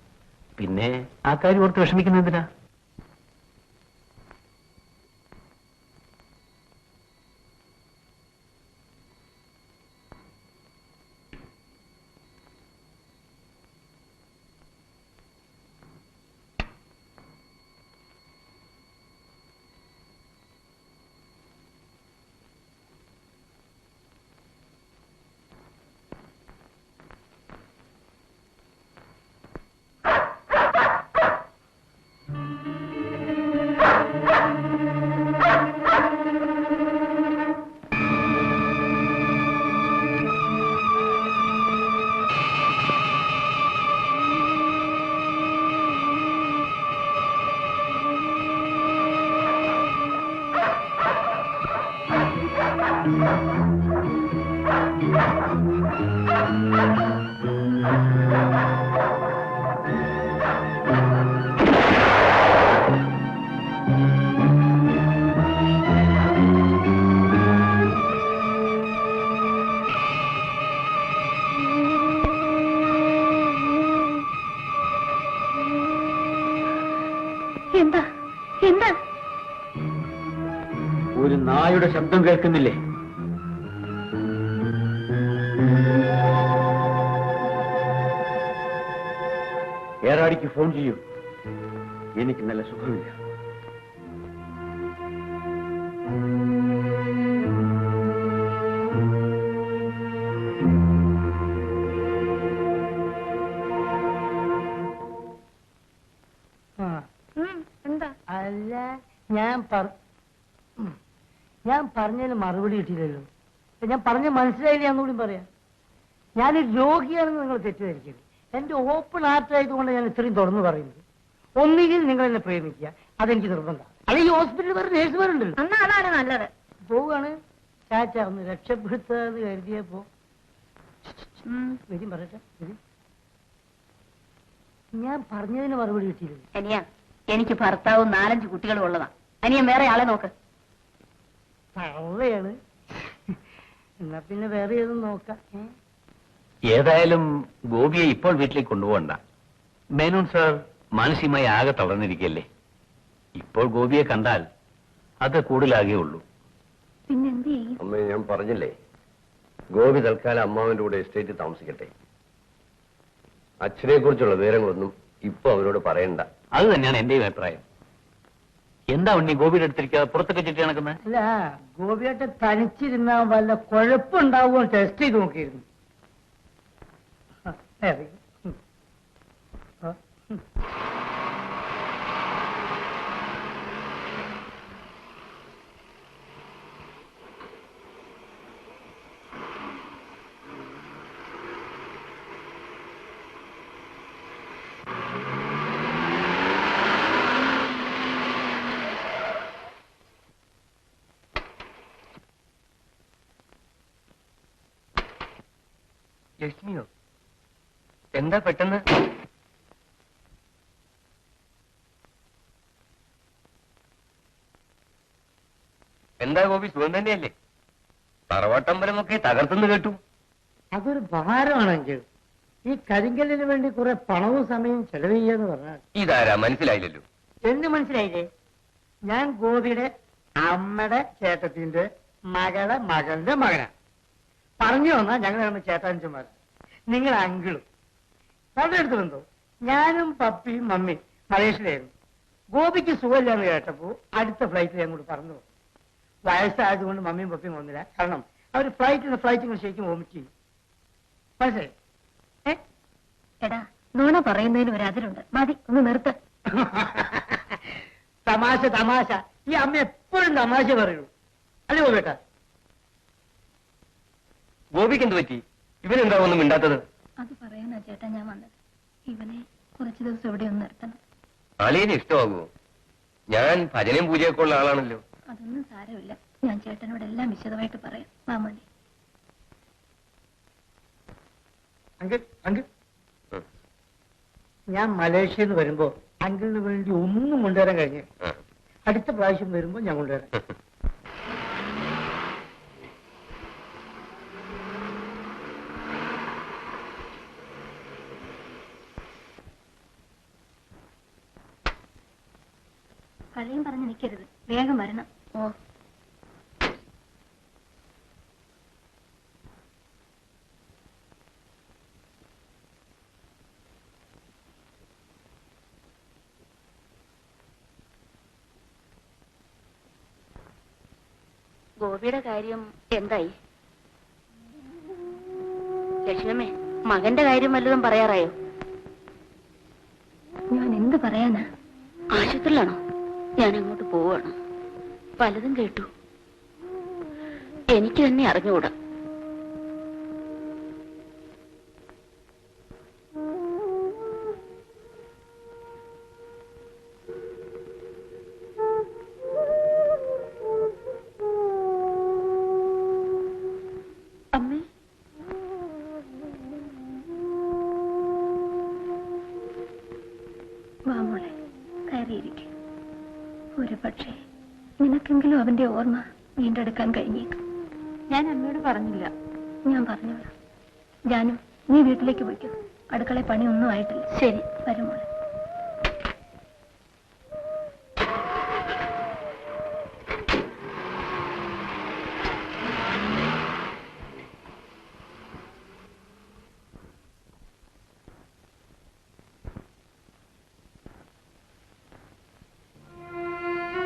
പിന്നെ ആ കാര്യം ഓർത്ത് വിഷമിക്കുന്നതിനാ? എന്താ എന്താ? ഒരു നായുടെ ശബ്ദം കേൾക്കുന്നില്ലേ? ഏറാടിക്ക് ഫോൺ ചെയ്യൂ. എനിക്ക് നല്ല സുഖമില്ല. എന്താ? അല്ല, ഞാൻ പറഞ്ഞതിന് മറുപടി കിട്ടിയില്ലല്ലോ. ഞാൻ പറഞ്ഞ മനസ്സിലായില്ല എന്നുകൂടി പറയാം. ഞാനൊരു രോഗിയാണെന്ന് നിങ്ങൾ തെറ്റിദ്ധരിക്കരുത്. എന്റെ ഓപ്പൺ ഹാർട്ട് ആയതുകൊണ്ട് ഞാൻ ഇത്രയും തുറന്നു പറയുന്നത്. ഒന്നുകിൽ നിങ്ങൾ എന്നെ പ്രേമിക്കുക, അതെനിക്ക് നിർബന്ധമാണ്. അല്ലെങ്കിൽ ഹോസ്പിറ്റലിൽ വേറെ നേഴ്സുമാരുണ്ടല്ലോ. എന്നാ അതാണ് നല്ലത്. പോവുകയാണ് ചാച്ച ഒന്ന് രക്ഷപ്പെടുത്താന്ന് കരുതിയപ്പോ വരും പറയട്ടെ. ഞാൻ പറഞ്ഞതിന് മറുപടി കിട്ടിയില്ല. അനിയ, എനിക്ക് ഭർത്താവും 4-5 കുട്ടികളും ഉള്ളതാ. അനിയൻ വേറെ ആളെ നോക്ക്. തള്ളയാണ്. എന്നാ പിന്നെ വേറെ ഏതും നോക്കാം. ഏതായാലും ഗോപിയെ ഇപ്പോൾ വീട്ടിലേക്ക് കൊണ്ടുപോകണ്ട. മേനോൻ സാർ മാനസികമായി ആകെ തളർന്നിരിക്കല്ലേ. ഇപ്പോൾ ഗോപിയെ കണ്ടാൽ അത് കൂടുതലാകേ ഉള്ളൂ. പിന്നെന്ത് ചെയ്യും? അമ്മ, ഞാൻ പറഞ്ഞില്ലേ, ഗോപി തൽക്കാലം അമ്മാവന്റെ കൂടെ എസ്റ്റേറ്റിൽ താമസിക്കട്ടെ. അച്ഛനെ കുറിച്ചുള്ള വിവരങ്ങളൊന്നും ഇപ്പൊ അവരോട് പറയണ്ട. അത് തന്നെയാണ് എന്റെയും അഭിപ്രായം. എന്താ ഉണ്ണി ഗോപിയുടെ അടുത്തിരിക്കാതെ പുറത്തൊക്കെ ചുറ്റി നടക്കുന്നത്? അല്ല, ഗോപിയായിട്ട് തനിച്ചിരുന്ന വല്ല കുഴപ്പമുണ്ടാവുമോ ടെസ്റ്റ് ചെയ്ത് നോക്കിയിരുന്നു. ലക്ഷ്മിയോ? എന്താ പെട്ടെന്ന്? എന്താ ഗോപി, സുഖം തന്നെയല്ലേ? തറവാട്ടമ്പലമൊക്കെ തകർത്തെന്ന് കേട്ടു. അതൊരു ഭാരമാണെങ്കിൽ ഈ കരിങ്കല്ലിന് വേണ്ടി കുറെ പണവും സമയവും ചെലവ് ചെയ്യാന്ന് പറഞ്ഞാൽ. ഇതാരാ മനസ്സിലായില്ലല്ലോ. എന്ന് മനസ്സിലായില്ലേ? ഞാൻ ഗോപിയുടെ അമ്മയുടെ ചേട്ടത്തിന്റെ മകളുടെ മകനാ. പറഞ്ഞു വന്നാ ഞങ്ങൾ ചേട്ടാഞ്ചന്മാർ, നിങ്ങൾ അങ്കിളും. വളരെ അടുത്ത് ബന്ധു. ഞാനും പപ്പിയും മമ്മിയും മലേഷ്യയിലായിരുന്നു. ഗോപിക്ക് സുഖമില്ലാന്ന് കേട്ടപ്പോ അടുത്ത ഫ്ലൈറ്റിൽ അങ്ങോട്ട് പറഞ്ഞു. വയസ്സായതുകൊണ്ട് മമ്മിയും പപ്പിയും വന്നില്ല. കാരണം അവർ ഫ്ലൈറ്റിന് ശരിക്കും വോമിറ്റ് ചെയ്യും. മനസ്സിലായി? എടാ, നുണ പറയുന്നതിന് ഒരു അതിരുണ്ട്. മതി, ഒന്ന് നിർത്ത്. തമാശ. ഈ അമ്മ എപ്പോഴും തമാശ പറയുള്ളൂ. അല്ലേ ഗോപേട്ടാ? ഗോപിക്ക് എന്ത് പറ്റി? ഇവനെന്താ ഒന്നും മിണ്ടാത്തത്? അത് പറയാനാ ചേട്ടാ ഞാൻ വന്നത്. ഇവനെ കുറച്ചു ദിവസം ഇവിടെ ഒന്ന് നിർത്തണം. അളിയന് ഇഷ്ടമാകുമോ? ഞാൻ ഭജനയും പൂജയൊക്കെ ഉള്ള ആളാണല്ലോ. അതൊന്നും സാരമില്ല. ഞാൻ ചേട്ടനോട് എല്ലാം വിശദമായിട്ട് പറയാം. മാമണി, അങ്കിൾ ഞാൻ മലേഷ്യയിൽ നിന്ന് വരുമ്പോ അങ്കിളിന് വേണ്ടി ഒന്നും കൊണ്ടുവരാൻ കഴിഞ്ഞു. അടുത്ത പ്രാവശ്യം വരുമ്പോ ഞാൻ കൊണ്ടുവരാം. കളിയും പറഞ്ഞ് നിൽക്കരുത്, വേഗം വരണം. ഓ, ഗോപിയുടെ കാര്യം എന്തായി? ലക്ഷ്മമ്മേ, മകന്റെ കാര്യം വല്ലതും പറയാറായോ? ഞാൻ എന്ത് പറയാനാ? ആശുപത്രിയിലാണോ? ഞാൻ അങ്ങോട്ട് പോവാണ്. പലതും കേട്ടു. എനിക്ക് തന്നെ അറിഞ്ഞുകൂടാ. അമ്മേ, വാമോളെ, കയറിയിരിക്കും. ഒരു പക്ഷേ നിനക്കെങ്കിലും അവന്റെ ഓർമ്മ വീണ്ടെടുക്കാൻ കഴിഞ്ഞേക്കും. ഞാൻ അമ്മയോട് പറഞ്ഞില്ല. ഞാൻ പറഞ്ഞോളാം. ജാനു, നീ വീട്ടിലേക്ക് പോയിക്കോ. അടുക്കള പണിയൊന്നും ആയിട്ടില്ല. ശരി, വരുമോളെ.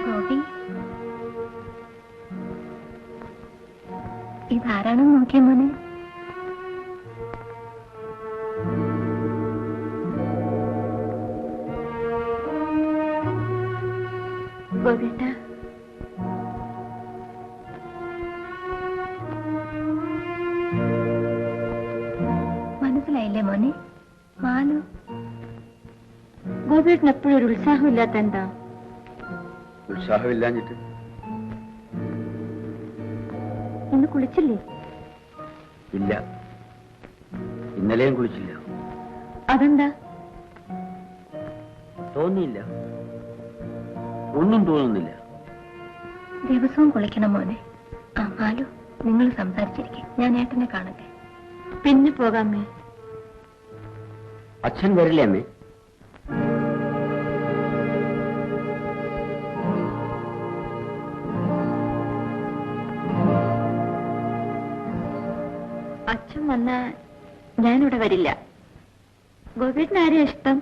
ഗോപി, ഇതാരാണെന്ന് നോക്കിയ മോനെ. ഗോപിയേട്ടാ, മനസ്സിലായില്ലേ മോനെ? മാലു. ഗോപിയേട്ടന് എപ്പോഴും ഒരു ഉത്സാഹമില്ലാത്ത എന്താ? ഉത്സാഹമില്ലാഞ്ഞിട്ട് ഇന്ന് കുളിച്ചില്ലേ? ഇല്ല, ഇന്നലെയും കുളിച്ചില്ല. അതെന്താ? തോന്നിയില്ല, ഒന്നും തോന്നുന്നില്ല. ദിവസവും കുളിക്കണം മോനെ. ആ മാലു, നിങ്ങൾ സംസാരിച്ചിരിക്കും. ഞാൻ ഏട്ടനെ കാണട്ടെ. പിന്നെ പോകാമേ. അച്ഛൻ വരില്ലേ അമ്മേ? അച്ഛൻ വന്നാ ഞാനിവിടെ വരില്ല. ഗോപിയേട്ടന് ആരെയാ ഇഷ്ടം?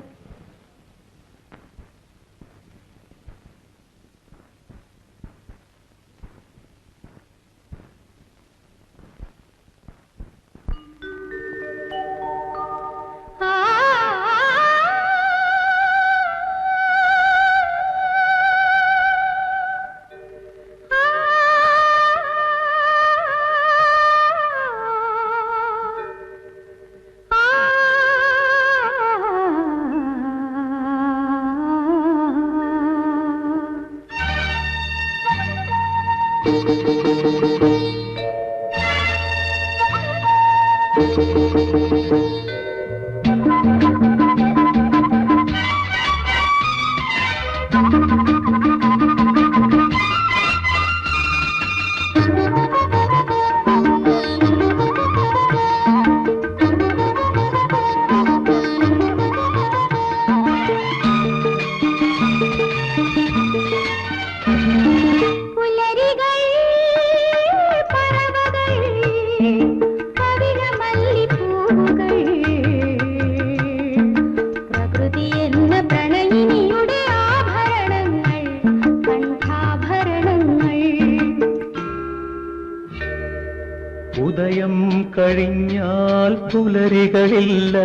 ഉദയം കഴിഞ്ഞാൽ പുലരികളില്ല,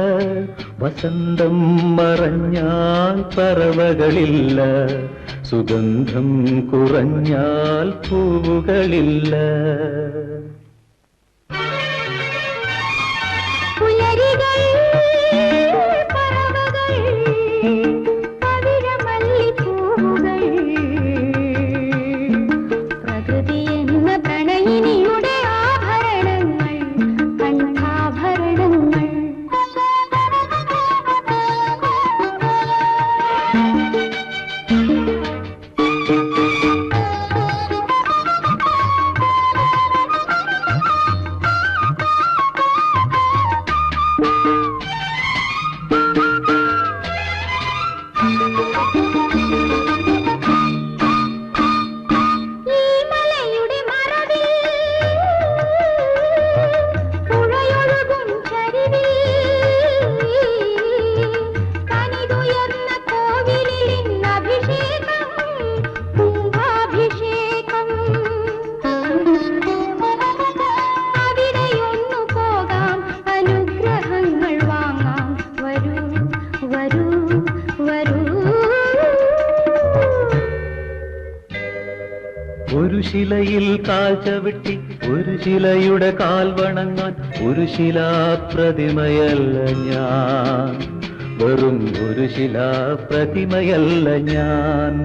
വസന്തം മറഞ്ഞാൽ പറവകളില്ല, സുഗന്ധം കുറഞ്ഞാൽ പൂവുകളില്ല. ഒരു ശിലയിൽ കാൽ ചവിട്ടി ഒരു ശിലയുടെ കാൽ വണങ്ങാൻ ഒരു ശിലാപ്രതിമയല്ല ഞാൻ, വെറും ഒരു ശിലാപ്രതിമയല്ല ഞാൻ.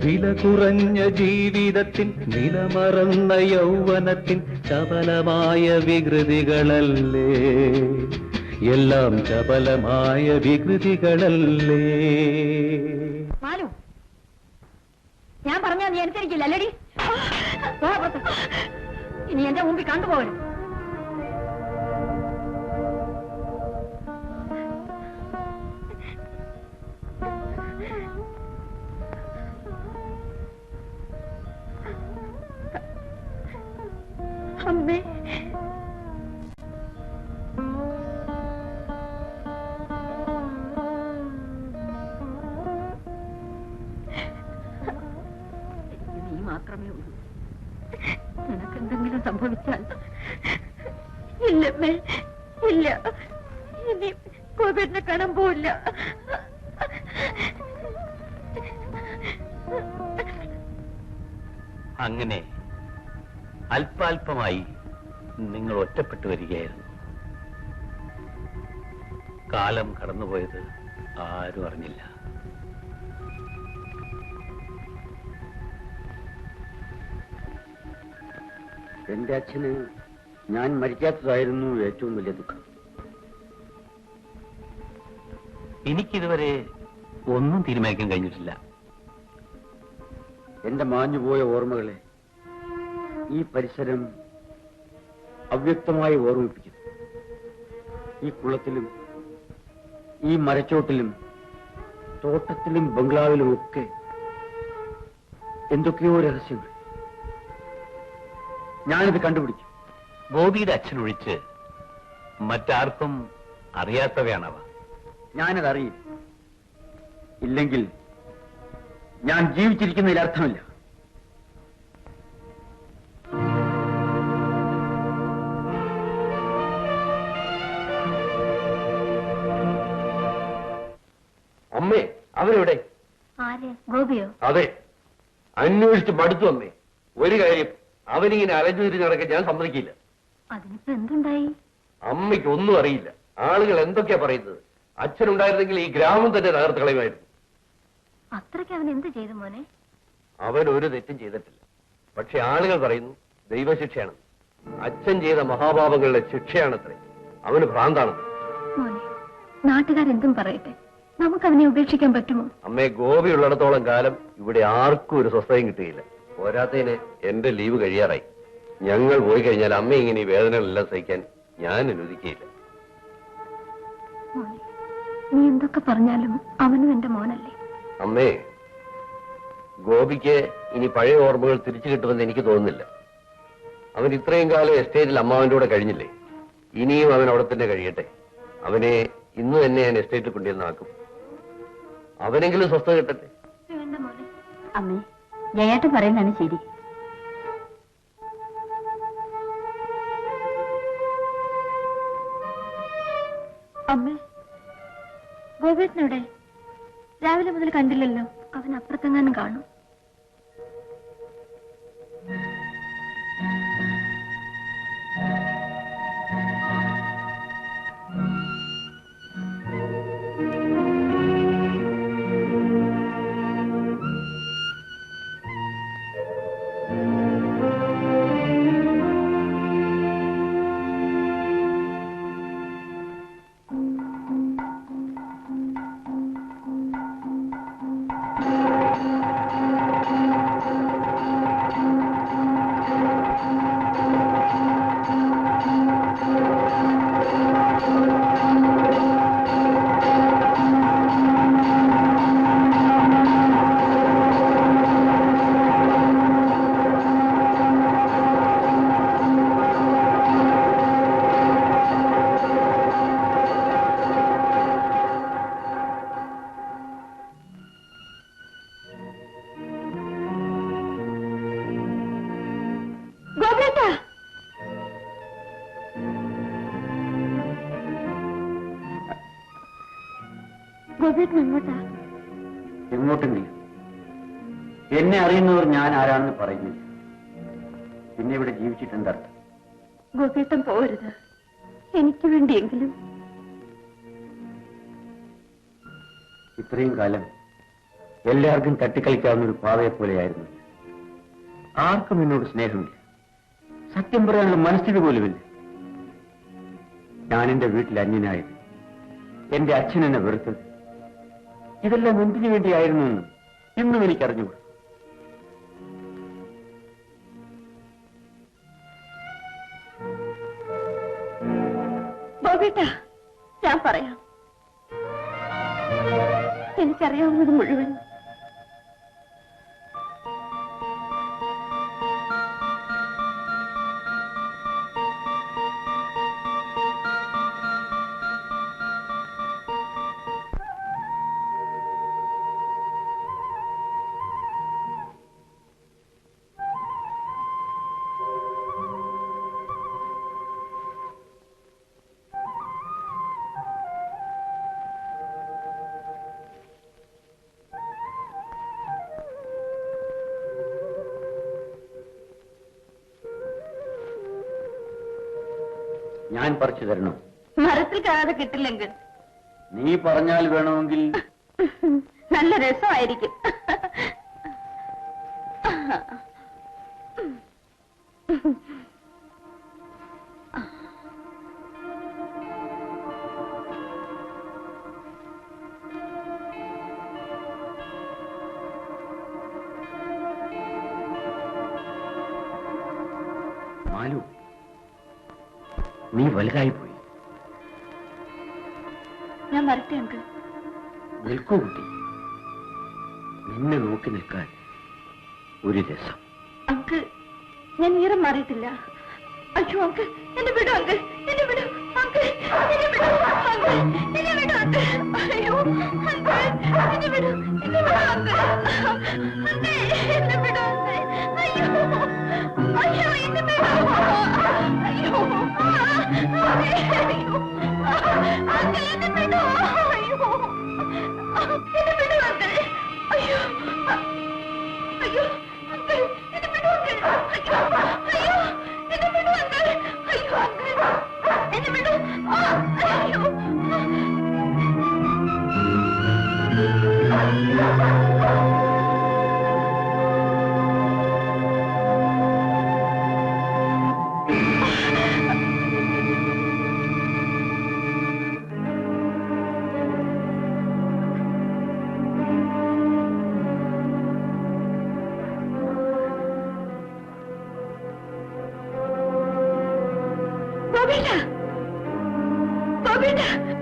വില കുറഞ്ഞ ജീവിതത്തിൻ നിലമറന്ന യൗവനത്തിൻ ചപലമായ വികൃതികളല്ലേ, എല്ലാം ചപലമായ വികൃതികളല്ലേ. ഞാൻ പറഞ്ഞാ നീ അനുസരിക്കില്ല അല്ലേടി? ഇനി എന്റെ മുമ്പിൽ കണ്ടുപോകണം. അമ്മേ, നീ മാത്രമേ ഉള്ളൂ. നിനക്കെന്തെങ്കിലും സംഭവിച്ചാൽ? ഇല്ലമ്മേ, ഇല്ല. ഇനി കോവിഡിനെ കാണാൻ പോവില്ല. അങ്ങനെ അല്പാൽപമായി നിങ്ങൾ ഒറ്റപ്പെട്ടു വരികയായിരുന്നു. കാലം കടന്നുപോയത് ആരും അറിഞ്ഞില്ല. എന്റെ അച്ഛന് ഞാൻ മരിക്കാത്തതായിരുന്നു ഏറ്റവും വലിയ ദുഃഖം. എനിക്കിതുവരെ ഒന്നും തീരുമാനിക്കാൻ കഴിഞ്ഞിട്ടില്ല. എന്റെ മാഞ്ഞുപോയ ഓർമ്മകളെ ഈ പരിസരം അവ്യക്തമായി ഓർമ്മിപ്പിക്കുന്നു. ഈ കുളത്തിലും ഈ മരച്ചോട്ടിലും തോട്ടത്തിലും ബംഗ്ലാവിലും ഒക്കെ എന്തൊക്കെയോ രഹസ്യങ്ങൾ. ഞാനിത് കണ്ടുപിടിക്കും. ഗോപിയുടെ അച്ഛനൊഴിച്ച് മറ്റാർക്കും അറിയാത്തവയാണവ. ഞാനതറിയും. ഇല്ലെങ്കിൽ ഞാൻ ജീവിച്ചിരിക്കുന്നതിൽ അർത്ഥമില്ല. അമ്മേ, അവരെവിടെ? ആര്? ഗോപിയോ? അതെ, അന്വേഷിച്ച് മടുത്തു അമ്മേ. ഒരു കാര്യം, അവനിങ്ങനെ അലഞ്ഞു തിരിഞ്ഞ് നടക്കാൻ ഞാൻ സമ്മതിക്കില്ല. അതിനിപ്പോ എന്തുണ്ടായി? അമ്മയ്ക്ക് ഒന്നും അറിയില്ല. ആളുകൾ എന്തൊക്കെയാ പറയുന്നത്. അച്ഛനുണ്ടായിരുന്നെങ്കിൽ ഈ ഗ്രാമം തന്നെ തകർത്ത് കളയുമായിരുന്നു. അത്രയ്ക്ക് അവൻ എന്ത് ചെയ്തു മോനെ? അവൻ ഒരു തെറ്റും ചെയ്തിട്ടില്ല. പക്ഷെ ആളുകൾ പറയുന്നു ദൈവശിക്ഷയാണ്. അച്ഛൻ ചെയ്ത മഹാപാപങ്ങളുടെ ശിക്ഷയാണത്രേ. അവന് ഭ്രാന്താണെന്ന്. മോനെ, നാട്ടുകാരെന്തും പറയട്ടെ, നമുക്ക് അവനെ ഉപേക്ഷിക്കാൻ പറ്റുമോ? അമ്മയെ, ഗോപി ഉള്ളിടത്തോളം കാലം ഇവിടെ ആർക്കും ഒരു സ്വസ്ഥതയും കിട്ടുകയില്ല. പോരാത്തതിന് എന്റെ ലീവ് കഴിയാറായി. ഞങ്ങൾ പോയി കഴിഞ്ഞാൽ അമ്മ ഇങ്ങനെ ഈ വേദനകളെല്ലാം സഹിക്കാൻ ഞാൻ അനുവദിക്കുകയില്ല. മോനെ, നീ എന്തൊക്കെ പറഞ്ഞാലും അവനും എന്റെ മോനല്ലേ. അമ്മേ, ഗോപിക്ക് ഇനി പഴയ ഓർമ്മകൾ തിരിച്ചു കിട്ടുമെന്ന് എനിക്ക് തോന്നുന്നില്ല. അവൻ ഇത്രയും കാലം എസ്റ്റേറ്റിൽ അമ്മാവന്റെ കൂടെ കഴിഞ്ഞില്ലേ. ഇനിയും അവൻ അവിടെ തന്നെ കഴിയട്ടെ. അവനെ ഇന്ന് തന്നെ ഞാൻ എസ്റ്റേറ്റിൽ കൊണ്ടുവന്നാക്കും. അവനെങ്കിലും സ്വസ്ഥത കിട്ടട്ടെ. വേണ്ട മോനെ. അമ്മേ, ജയേട്ടൻ പറയുന്നതാണ് ശരി. അമ്മേ, ഗോപേട്ടനെവിടെ? രാവിലെ മുതൽ കണ്ടില്ലല്ലോ. അവൻ അപ്പുറത്തെങ്ങാനും കാണും. എങ്ങോട്ടെങ്കിലും. എന്നെ അറിയുന്നവർ ഞാൻ ആരാണെന്ന് പറയുന്നില്ല. പിന്നെ ഇവിടെ ജീവിച്ചിട്ടെന്തർത്ഥം? ഗോപേട്ടൻ പോരുത്, എനിക്ക് വേണ്ടിയെങ്കിലും. ഇത്രയും കാലം എല്ലാവർക്കും തട്ടിക്കളിക്കാവുന്ന ഒരു പാവയെ പോലെയായിരുന്നു. ആർക്കും എന്നോട് സ്നേഹമില്ല. സത്യം പറയാനുള്ള മനസ്ഥിതി പോലുമില്ല. ഞാൻ എന്റെ വീട്ടിൽ അന്യനായത്, എന്റെ അച്ഛൻ എന്നെ വെറുത്തത്, ഇതെല്ലാം എന്തിനു വേണ്ടിയായിരുന്നു എന്ന് ഇന്നും എനിക്കറിഞ്ഞുകൂടാ. ഗോപേട്ടാ, ഞാൻ പറയാം. എനിക്കറിയാവുന്നത് മുഴുവൻ. ഞാൻ പറിച്ചു തരണോ? മരത്തിൽ കാണാതെ കിട്ടില്ലെങ്കിൽ നീ പറഞ്ഞാൽ വേണമെങ്കിൽ. നല്ല രസമായിരിക്കും. നീ വലുതായി പോയി. ഞാൻ വരട്ടെ അങ്കിൾ. നിൽക്കൂ കുട്ടി, നിന്നെ നോക്കി നിൽക്കാൻ ഒരു രസം. അങ്കിൾ, ഞാൻ ഈറം മാറിയിട്ടില്ല. അയ്യോ അങ്കിൾ, എന്നെ വിടൂ അങ്കിൾ, എന്നെ വിടൂ അങ്കിൾ, എന്നെ വിടൂ അങ്കിൾ, എന്നെ വിടൂ അങ്കിൾ. അയ്യോ അങ്കിൾ, എന്നെ വിടൂ, എന്നെ വിടൂ അങ്കിൾ, അങ്കിൾ, എന്നെ വിടൂ അങ്കിൾ. അയ്യോ അയ്യോ, എന്നെ വിടൂ. അയ്യോ അയ്യോ അങ്കിൾ, എന്നെ വിടൂ. അയ്യോ എന്നെ വിടൂ അങ്കിൾ. അയ്യോ അയ്യോ അങ്കിൾ, എന്നെ വിടൂ അങ്കിൾ. അയ്യോ അയ്യോ എന്നെ വിടൂ അങ്കിൾ. അയ്യോ അങ്കിൾ, എന്നെ വിടൂ. അയ്യോ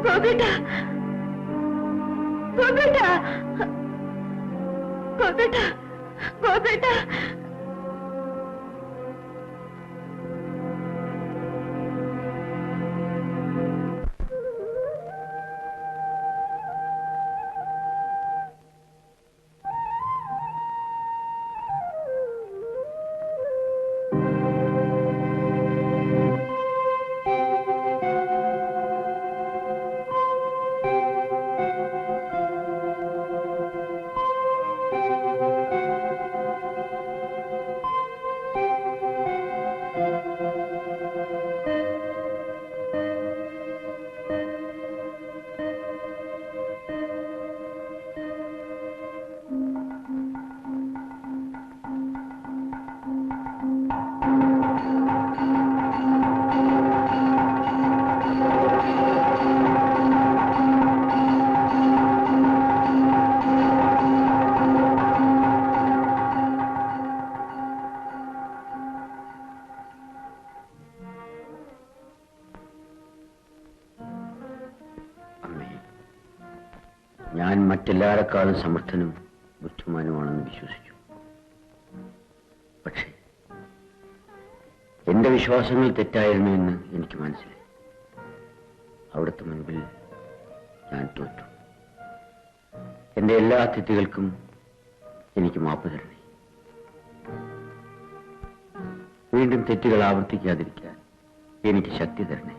Bobita! Bobita! Bobita! Bobita! ഞാൻ മറ്റെല്ലാരെക്കാളും സമർത്ഥനും ബുദ്ധിമാനുമാണെന്ന് വിശ്വസിച്ചു. പക്ഷേ എന്റെ വിശ്വാസങ്ങൾ തെറ്റായിരുന്നു എന്ന് എനിക്ക് മനസ്സിലായി. അവിടുത്തെ മുൻപിൽ ഞാൻ തോറ്റു. എന്റെ എല്ലാ തെറ്റുകൾക്കും എനിക്ക് മാപ്പ് തരണേ. വീണ്ടും തെറ്റുകൾ ആവർത്തിക്കാതിരിക്കാൻ എനിക്ക് ശക്തി തരണേ.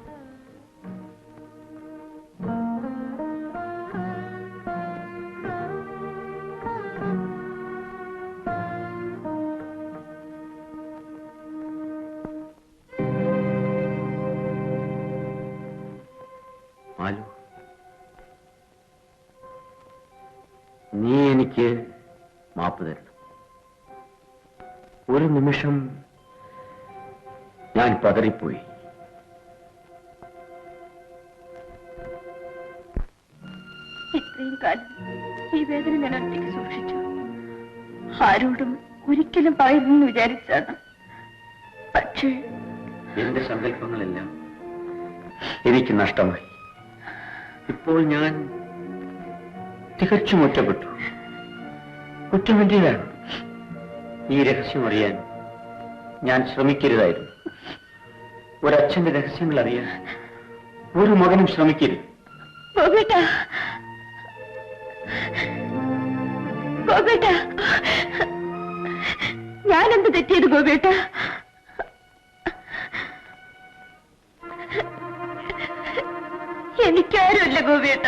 മാലു, നീ എനിക്ക് മാപ്പ് തരണം. ഒരു നിമിഷം ഞാൻ പതറിപ്പോയി. ഇത്രയും കാലം ഈ വേദന ഞാൻ ഒറ്റയ്ക്ക് സൂക്ഷിച്ചു. ആരോടും ഒരിക്കലും പറയുന്നു വിചാരിച്ചാണ്. പക്ഷേ എന്റെ സങ്കല്പങ്ങളെല്ലാം എനിക്ക് നഷ്ടമായി. ഇപ്പോൾ ഞാൻ തികച്ചും ഒറ്റപ്പെട്ടു. കുറ്റം എന്റേതാണ്. ഈ രഹസ്യം അറിയാൻ ഞാൻ ശ്രമിക്കരുതായിരുന്നു. ഒരച്ഛന്റെ രഹസ്യങ്ങൾ അറിയാൻ ഒരു മകനും ശ്രമിക്കരുത്. ഞാനെന്ത് തെറ്റിയത് ഗോപേട്ട? എനിക്കാരുമല്ല ഗോപേട്ട.